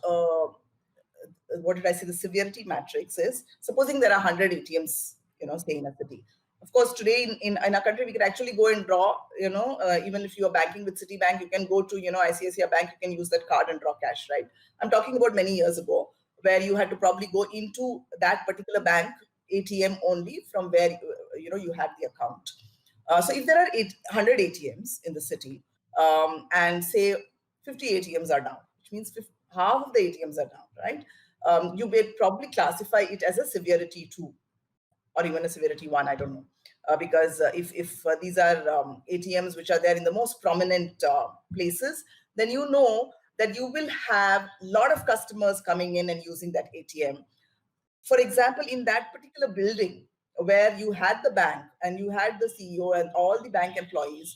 what did I say, the severity matrix is, supposing there are 100 ATMs, say in a city. Of course, today in our country, we can actually go and draw, even if you are banking with Citibank, you can go to, ICICI Bank, you can use that card and draw cash, right? I'm talking about many years ago, where you had to probably go into that particular bank ATM only from where, you had the account. So if there are 100 ATMs in the city, and say 50 ATMs are down, which means half of the ATMs are down, right? you may probably classify it as a severity 2 or even a severity 1, I don't know. Because if these are ATMs which are there in the most prominent places, then you know that you will have a lot of customers coming in and using that ATM. For example, in that particular building where you had the bank and you had the CEO and all the bank employees,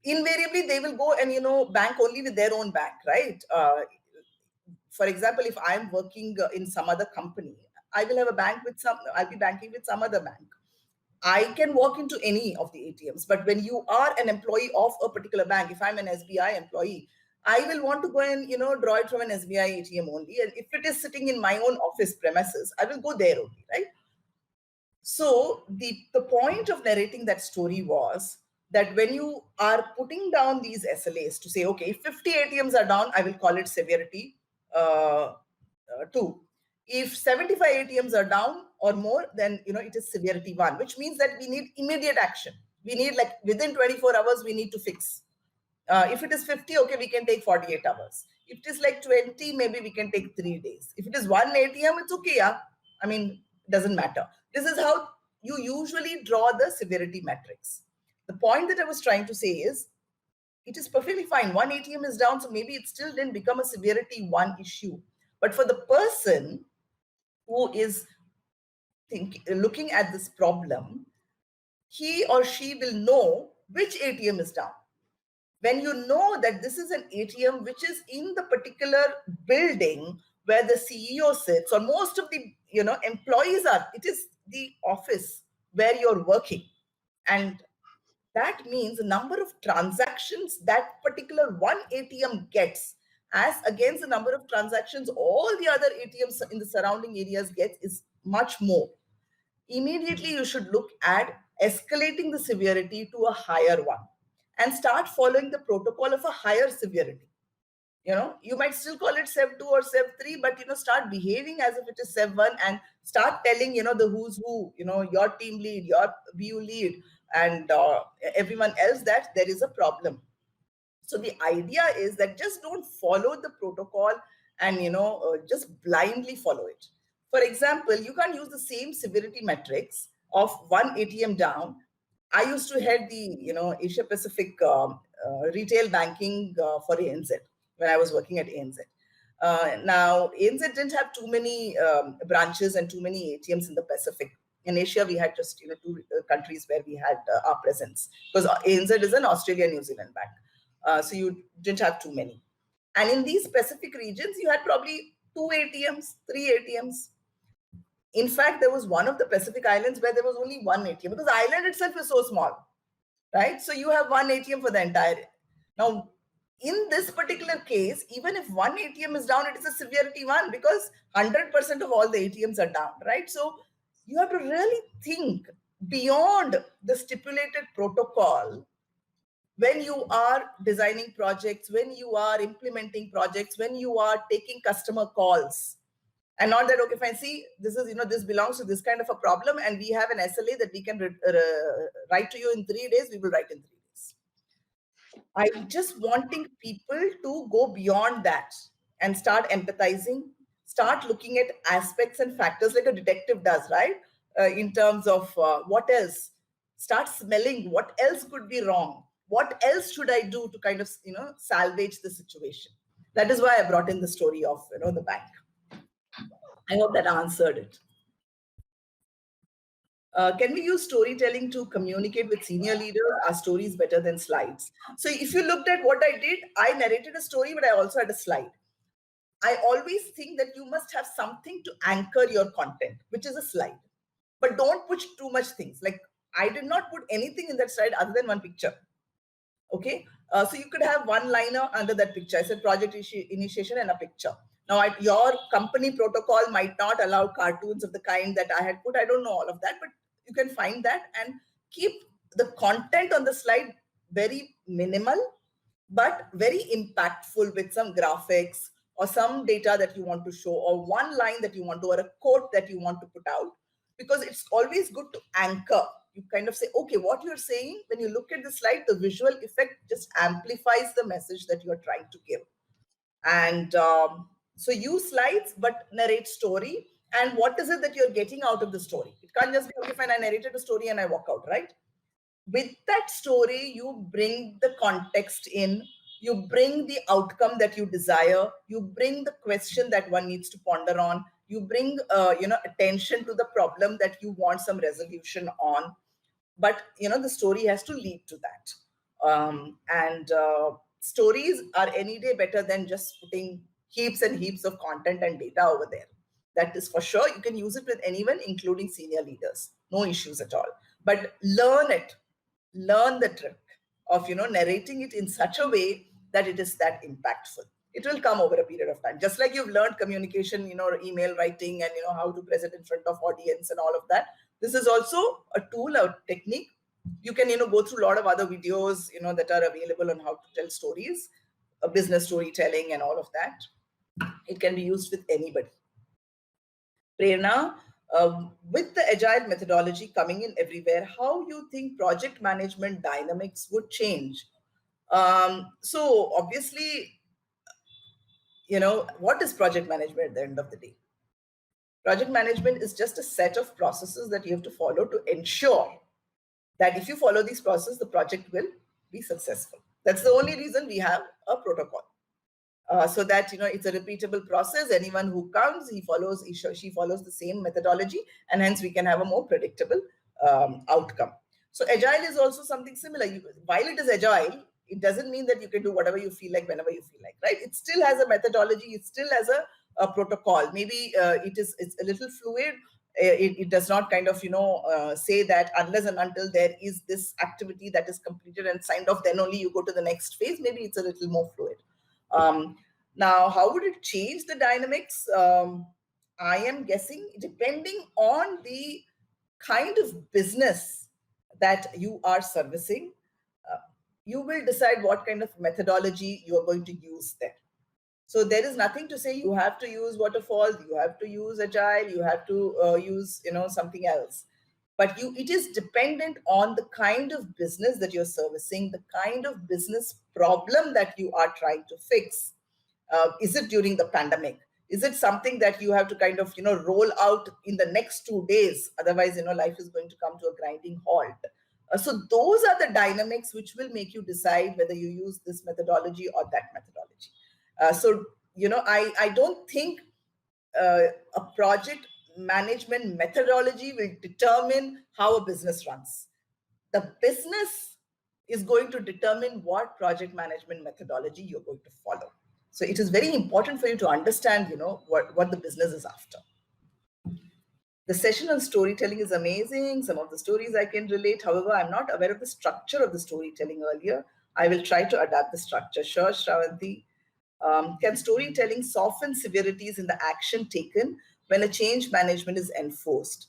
invariably they will go and bank only with their own bank, right? For example, if I'm working in some other company, I will have a bank with I'll be banking with some other bank. I can walk into any of the ATMs, but when you are an employee of a particular bank, if I'm an SBI employee, I will want to go and draw it from an SBI ATM only. And if it is sitting in my own office premises, I will go there only, right? So the point of narrating that story was that when you are putting down these SLAs to say, okay, if 50 ATMs are down, I will call it severity 2. If 75 ATMs are down or more, then it is severity 1, which means that we need immediate action. We need, like, within 24 hours, we need to fix. If it is 50, okay, we can take 48 hours. If it is like 20, maybe we can take 3 days. If it is one ATM, it's okay, yeah. I mean, it doesn't matter. This is how you usually draw the severity matrix. The point that I was trying to say is, it is perfectly fine. One ATM is down, so maybe it still didn't become a severity 1 issue. But for the person who is looking at this problem, he or she will know which ATM is down. When you know that this is an ATM which is in the particular building where the CEO sits, or most of the employees are, it is the office where you're working. And that means the number of transactions that particular one ATM gets as against the number of transactions all the other ATMs in the surrounding areas get is much more. Immediately you should look at escalating the severity to a higher one and start following the protocol of a higher severity. You might still call it sev 2 or sev 3, but start behaving as if it is sev 1 and start telling the who's who, your team lead, your BU lead, and everyone else that there is a problem. So the idea is that just don't follow the protocol and just blindly follow it. For example, you can't use the same severity metrics of one ATM down. I used to head the Asia Pacific retail banking for ANZ when I was working at ANZ. Now ANZ didn't have too many branches and too many ATMs in the Pacific. In Asia, we had just 2 countries where we had our presence, because ANZ is an Australia New Zealand bank. So you didn't have too many. And in these specific regions, you had probably 2 ATMs, 3 ATMs. In fact, there was one of the Pacific Islands where there was only one ATM, because the island itself is so small, right? So you have one ATM for the entire. Now, in this particular case, even if one ATM is down, it is a severity 1 because 100% of all the ATMs are down, right? So you have to really think beyond the stipulated protocol when you are designing projects, when you are implementing projects, when you are taking customer calls. And not that, okay, fine, see, this is, this belongs to this kind of a problem, and we have an SLA that we can write to you in 3 days, we will write in 3 days. I'm just wanting people to go beyond that and start empathizing, start looking at aspects and factors like a detective does, right? In terms of what else, start smelling what else could be wrong. What else should I do to kind of, salvage the situation? That is why I brought in the story of, the bank. I hope that answered it. Can we use storytelling to communicate with senior leaders? Are stories better than slides? So if you looked at what I did, I narrated a story, but I also had a slide. I always think that you must have something to anchor your content, which is a slide. But don't put too much things. Like, I did not put anything in that slide other than one picture. Okay, so you could have one liner under that picture. I said project initiation and a picture. Now, your company protocol might not allow cartoons of the kind that I had put. I don't know all of that, but you can find that and keep the content on the slide very minimal, but very impactful with some graphics or some data that you want to show, or one line that you want to, or a quote that you want to put out, because it's always good to anchor. You kind of say, okay, what you're saying, when you look at the slide, the visual effect just amplifies the message that you're trying to give. And So use slides, but narrate story. And what is it that you're getting out of the story? It can't just be, okay, fine, I narrated a story and I walk out, right? With that story, you bring the context in, you bring the outcome that you desire, you bring the question that one needs to ponder on, you bring attention to the problem that you want some resolution on. But the story has to lead to that. And stories are any day better than just putting heaps and heaps of content and data over there. That is for sure. You can use it with anyone, including senior leaders, no issues at all. But learn the trick of narrating it in such a way that it is that impactful. It will come over a period of time, just like you've learned communication, email writing, and how to present in front of audience and all of that. This is also a tool, a technique. You can go through a lot of other videos that are available on how to tell stories, business storytelling and all of that. It can be used with anybody. Prerna, with the agile methodology coming in everywhere, how you think project management dynamics would change? So obviously, what is project management at the end of the day? Project management is just a set of processes that you have to follow to ensure that if you follow these processes, the project will be successful. That's the only reason we have a protocol. So that it's a repeatable process. Anyone who comes, she follows the same methodology, and hence we can have a more predictable outcome. So agile is also something similar. While it is agile, it doesn't mean that you can do whatever you feel like whenever you feel like, right? It still has a methodology. It still has a protocol. Maybe it's a little fluid. It does not kind of say that unless and until there is this activity that is completed and signed off, then only you go to the next phase. Maybe it's a little more fluid. Now, how would it change the dynamics? I am guessing depending on the kind of business that you are servicing, you will decide what kind of methodology you are going to use there. So there is nothing to say you have to use waterfall, you have to use agile, you have to use something else. But it is dependent on the kind of business that you're servicing, the kind of business problem that you are trying to fix. Is it during the pandemic? Is it something that you have to kind of roll out in the next 2 days? Otherwise, life is going to come to a grinding halt. So those are the dynamics which will make you decide whether you use this methodology or that methodology. So I don't think a project management methodology will determine how a business runs. The business is going to determine what project management methodology you're going to follow. So it is very important for you to understand, what the business is after. The session on storytelling is amazing. Some of the stories I can relate. However, I'm not aware of the structure of the storytelling earlier. I will try to adapt the structure. Sure, Shravanti. Can storytelling soften severities in the action taken when a change management is enforced,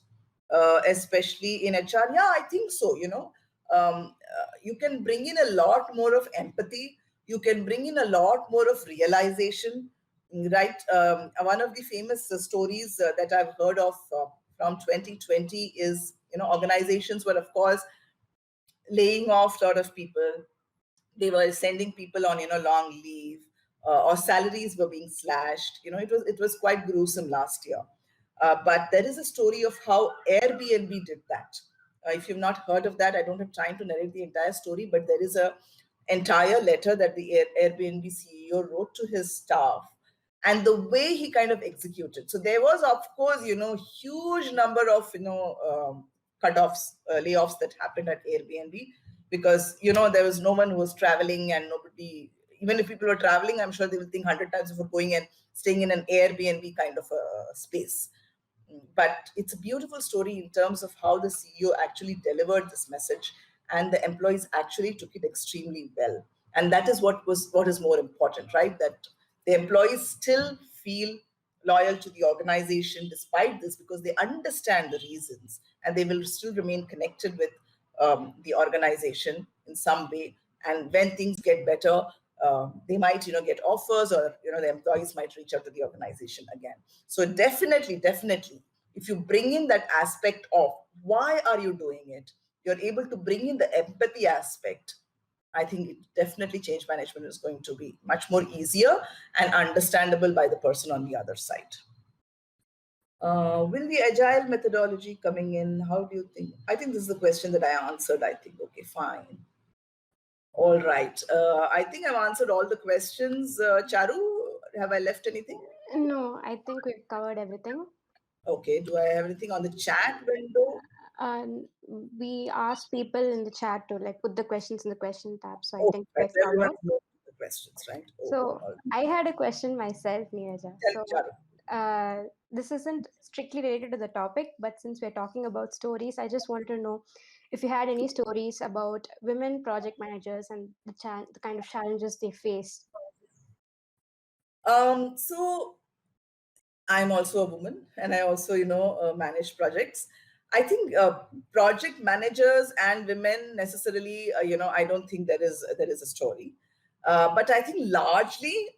especially in HR? Yeah, I think so. You can bring in a lot more of empathy. You can bring in a lot more of realization, right? One of the famous stories that I've heard of from 2020 is, organizations were, of course, laying off a lot of people. They were sending people on long leave, or salaries were being slashed. It was quite gruesome last year. But there is a story of how Airbnb did that. If you've not heard of that, I don't have time to narrate the entire story, but there is a entire letter that the Airbnb CEO wrote to his staff, and the way he kind of executed. So there was, of course, huge number of cutoffs, layoffs that happened at Airbnb, because there was no one who was traveling, and nobody, even if people were traveling, I'm sure they will think 100 times before going and staying in an Airbnb kind of a space. But it's a beautiful story in terms of how the CEO actually delivered this message, and the employees actually took it extremely well. And that is what is more important, right? That the employees still feel loyal to the organization despite this, because they understand the reasons, and they will still remain connected with the organization in some way. And when things get better, they might get offers, or the employees might reach out to the organization again. So definitely, if you bring in that aspect of why are you doing it, you're able to bring in the empathy aspect. I think it definitely change management is going to be much more easier and understandable by the person on the other side. Will the agile methodology coming in? How do you think? I think this is the question that I answered. I think, okay, fine. All right. I think I've answered all the questions. Charu, have I left anything? No, I think we've covered everything. Okay. Do I have anything on the chat window? Um, we asked people in the chat to like put the questions in the question tab, so I Oh, think right. we're Everyone covered. knows the questions, right? Oh, So all right. I had a question myself, Neeraja. Tell me, So Charu. this isn't strictly related to the topic, but since we're talking about stories, I just wanted to know if you had any stories about women project managers and the kind of challenges they face. So I'm also a woman, and I also, manage projects. I think project managers and women necessarily, I don't think there is a story, but I think largely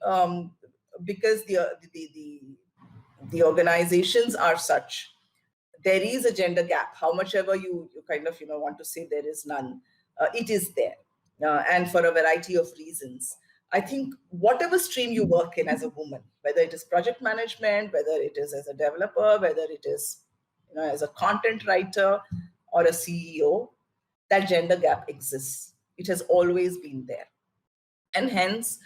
because the organizations are such, there is a gender gap. How much ever you kind of want to say there is none, it is there, and for a variety of reasons. I think whatever stream you work in as a woman, whether it is project management, whether it is as a developer, whether it is as a content writer or a CEO, that gender gap exists. It has always been there, and hence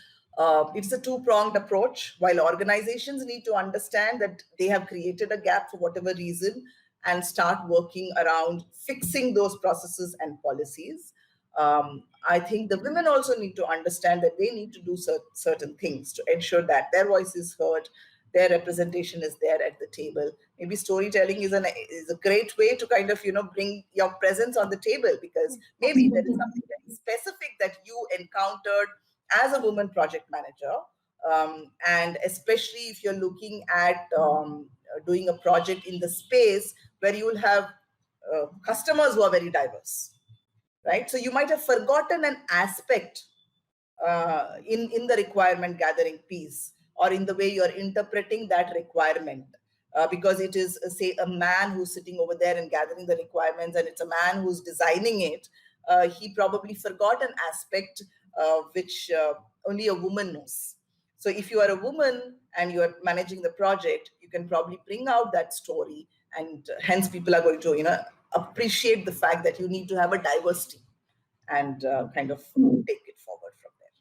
it's a two-pronged approach. While organizations need to understand that they have created a gap for whatever reason and start working around fixing those processes and policies, I think the women also need to understand that they need to do certain things to ensure that their voice is heard, their representation is there at the table. Maybe storytelling is a great way to kind of bring your presence on the table, because maybe there is something very specific that you encountered as a woman project manager, and especially if you're looking at doing a project in the space where you will have customers who are very diverse, right? So you might have forgotten an aspect in the requirement gathering piece, or in the way you're interpreting that requirement, because it is say a man who's sitting over there and gathering the requirements, and it's a man who's designing it. He probably forgot an aspect which only a woman knows. So if you are a woman and you are managing the project, you can probably bring out that story, and hence people are going to appreciate the fact that you need to have a diversity, and kind of take it forward from there.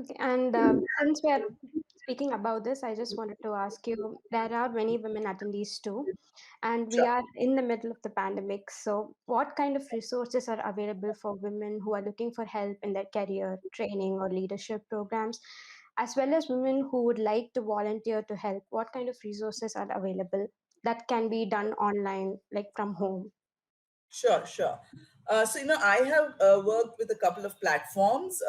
Okay, and since we are speaking about this, I just wanted to ask you, there are many women attendees too, and we Sure. are in the middle of the pandemic. So, what kind of resources are available for women who are looking for help in their career, training, or leadership programs, as well as women who would like to volunteer to help? What kind of resources are available that can be done online, like from home? Sure, sure. So, I have worked with a couple of platforms.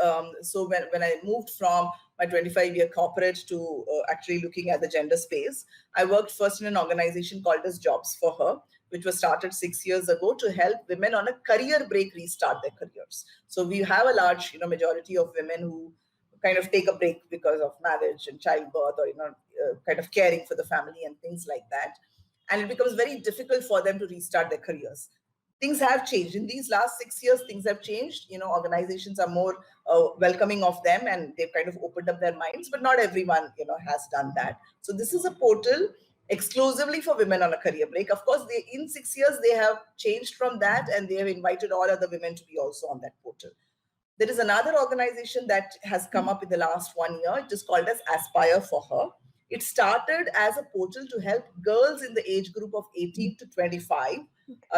So when I moved from my 25-year corporate to actually looking at the gender space, I worked first in an organization called as JobsForHer, which was started 6 years ago to help women on a career break restart their careers. So we have a large, majority of women who kind of take a break because of marriage and childbirth, or kind of caring for the family and things like that, and it becomes very difficult for them to restart their careers. Things have changed in these last 6 years. Things have changed. Organizations are more welcoming of them, and they've kind of opened up their minds, but not everyone has done that. So this is a portal exclusively for women on a career break. Of course, they in 6 years they have changed from that, and they have invited all other women to be also on that portal. There is another organization that has come up in the last 1 year. It is called as Aspire for Her. It started as a portal to help girls in the age group of 18 to 25,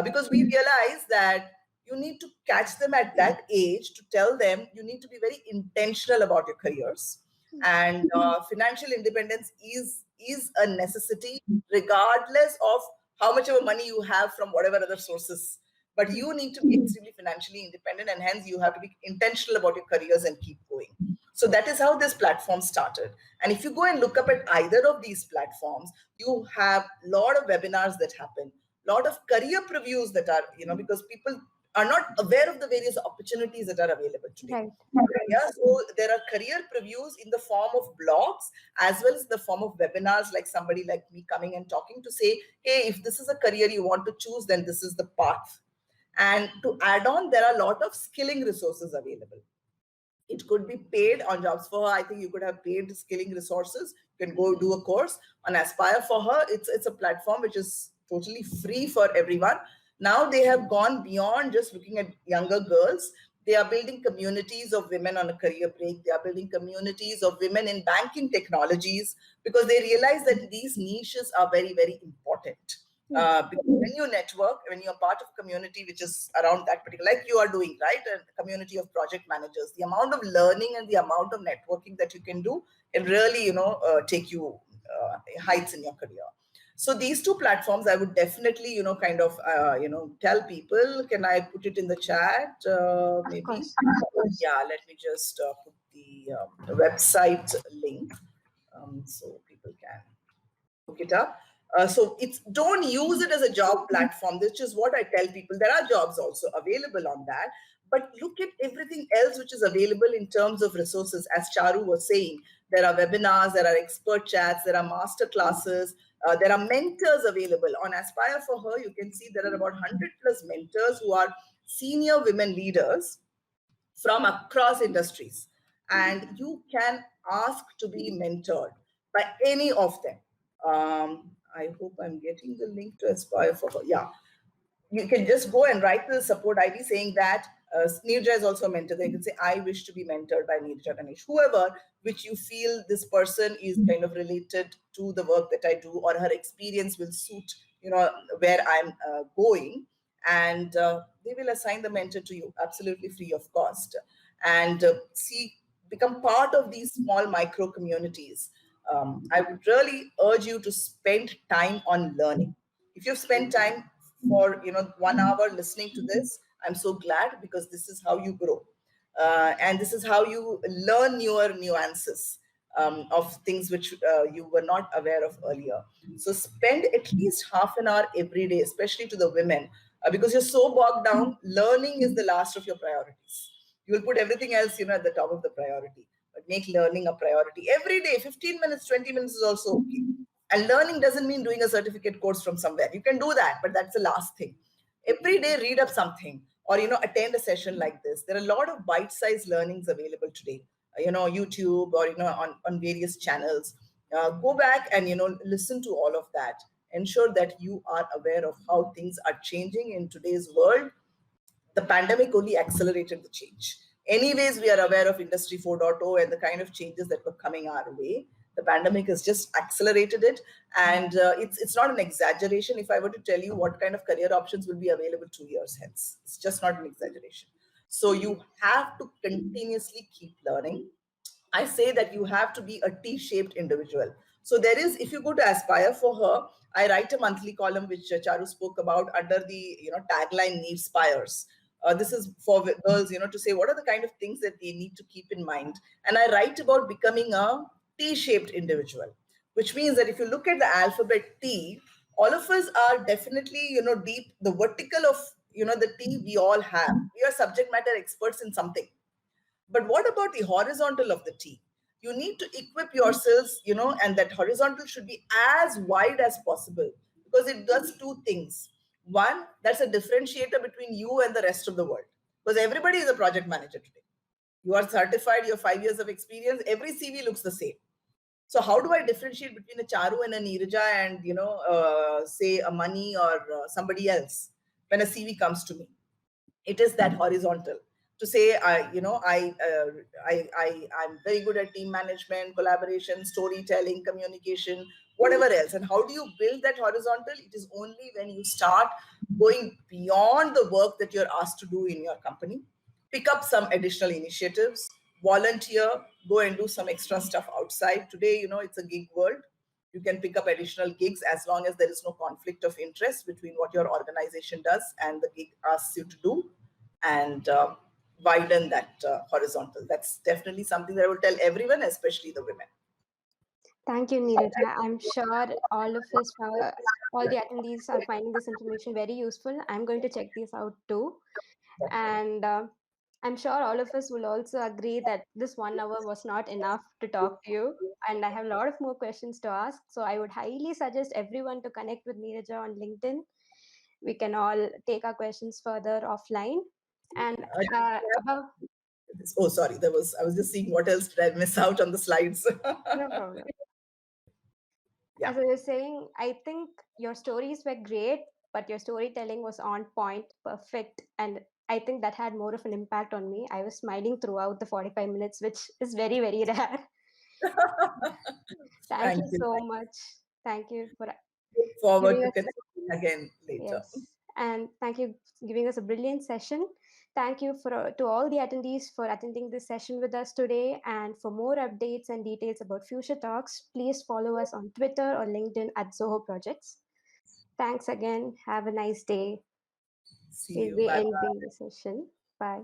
because we realize that you need to catch them at that age, to tell them you need to be very intentional about your careers, and financial independence is a necessity, regardless of how much of money you have from whatever other sources. But you need to be extremely financially independent, and hence you have to be intentional about your careers and keep going. So that is how this platform started. And if you go and look up at either of these platforms, you have a lot of webinars that happen, a lot of career previews that are, because people are not aware of the various opportunities that are available today. Right. Yeah, so there are career previews in the form of blogs, as well as the form of webinars, like somebody like me coming and talking to say, hey, if this is a career you want to choose, then this is the path. And to add on, there are a lot of skilling resources available. It could be paid on Jobs for Her. I think you could have paid skilling resources. You can go do a course on Aspire for Her. It's a platform which is totally free for everyone. Now they have gone beyond just looking at younger girls. They are building communities of women on a career break. They are building communities of women in banking technologies, because they realize that these niches are very, very important. Because when you network, when you're part of a community which is around that particular, like you are doing, right, a community of project managers, the amount of learning and the amount of networking that you can do, it really, take you heights in your career. So these two platforms, I would definitely, kind of, tell people. Can I put it in the chat? Maybe. Yeah, let me just put the website link so people can look it up. So it's, don't use it as a job platform, which is what I tell people. There are jobs also available on that, but look at everything else which is available in terms of resources. As Charu was saying, there are webinars, there are expert chats, there are master classes, there are mentors available. On Aspire for Her, you can see there are about 100 plus mentors who are senior women leaders from across industries, and you can ask to be mentored by any of them. I hope I'm getting the link to Aspire for Her. Yeah, you can just go and write the support ID saying that Neeraja is also a mentor. Then you can say, I wish to be mentored by Neeraja Ganesh, whoever, which you feel this person is kind of related to the work that I do, or her experience will suit, where I'm going. And they will assign the mentor to you absolutely free of cost. And become part of these small micro communities. I would really urge you to spend time on learning. If you've spent time for 1 hour listening to this, I'm so glad, because this is how you grow, and this is how you learn newer nuances of things which you were not aware of earlier. So spend at least half an hour every day, especially to the women, because you're so bogged down. Learning is the last of your priorities. You will put everything else at the top of the priority, but make learning a priority every day. 15 minutes, 20 minutes is also okay. And learning doesn't mean doing a certificate course from somewhere. You can do that, but that's the last thing. Every day, read up something, or attend a session like this. There are a lot of bite-sized learnings available today. YouTube, or on various channels. Go back and listen to all of that. Ensure that you are aware of how things are changing in today's world. The pandemic only accelerated the change. Anyways, we are aware of Industry 4.0 and the kind of changes that were coming our way. The pandemic has just accelerated it, and it's not an exaggeration if I were to tell you what kind of career options will be available 2 years hence. It's just not an exaggeration. So you have to continuously keep learning. I say that you have to be a T-shaped individual. So there is, if you go to Aspire for Her, I write a monthly column which Charu spoke about under the tagline Need Spires. This is for girls, to say what are the kind of things that they need to keep in mind. And I write about becoming a T-shaped individual, which means that if you look at the alphabet T, all of us are definitely, deep, the vertical of, the T we all have. We are subject matter experts in something. But what about the horizontal of the T? You need to equip yourselves, and that horizontal should be as wide as possible, because it does two things. One, that's a differentiator between you and the rest of the world, because everybody is a project manager today. You are certified, you have 5 years of experience, every CV looks the same. So how do I differentiate between a Charu and a Neeraja and, say a Mani or somebody else when a CV comes to me? It is that horizontal to say, I'm very good at team management, collaboration, storytelling, communication, whatever else. And how do you build that horizontal? It is only when you start going beyond the work that you're asked to do in your company. Pick up some additional initiatives, volunteer, go and do some extra stuff outside. Today, it's a gig world. You can pick up additional gigs as long as there is no conflict of interest between what your organization does and the gig asks you to do, and widen that horizontal. That's definitely something that I will tell everyone, especially the women. Thank you, Neeraja. I'm sure all of us, all the attendees are finding this information very useful. I'm going to check this out too. And I'm sure all of us will also agree that this 1 hour was not enough to talk to you. And I have a lot of more questions to ask. So I would highly suggest everyone to connect with Neeraja on LinkedIn. We can all take our questions further offline. And above. Oh, sorry. I was just seeing what else did I miss out on the slides. No problem. Yeah. As I was saying, I think your stories were great, but your storytelling was on point, perfect, and I think that had more of an impact on me. I was smiling throughout the 45 minutes, which is very, very rare. Thank Thank you you. so much. Thank you for Look forward giving to us, connecting again later. yes, and thank you for giving us a brilliant session. Thank you to all the attendees for attending this session with us today. And for more updates and details about future talks, please follow us on Twitter or LinkedIn at Zoho Projects. Thanks again. Have a nice day. See We'll you. be Bye ending bye. the session. Bye.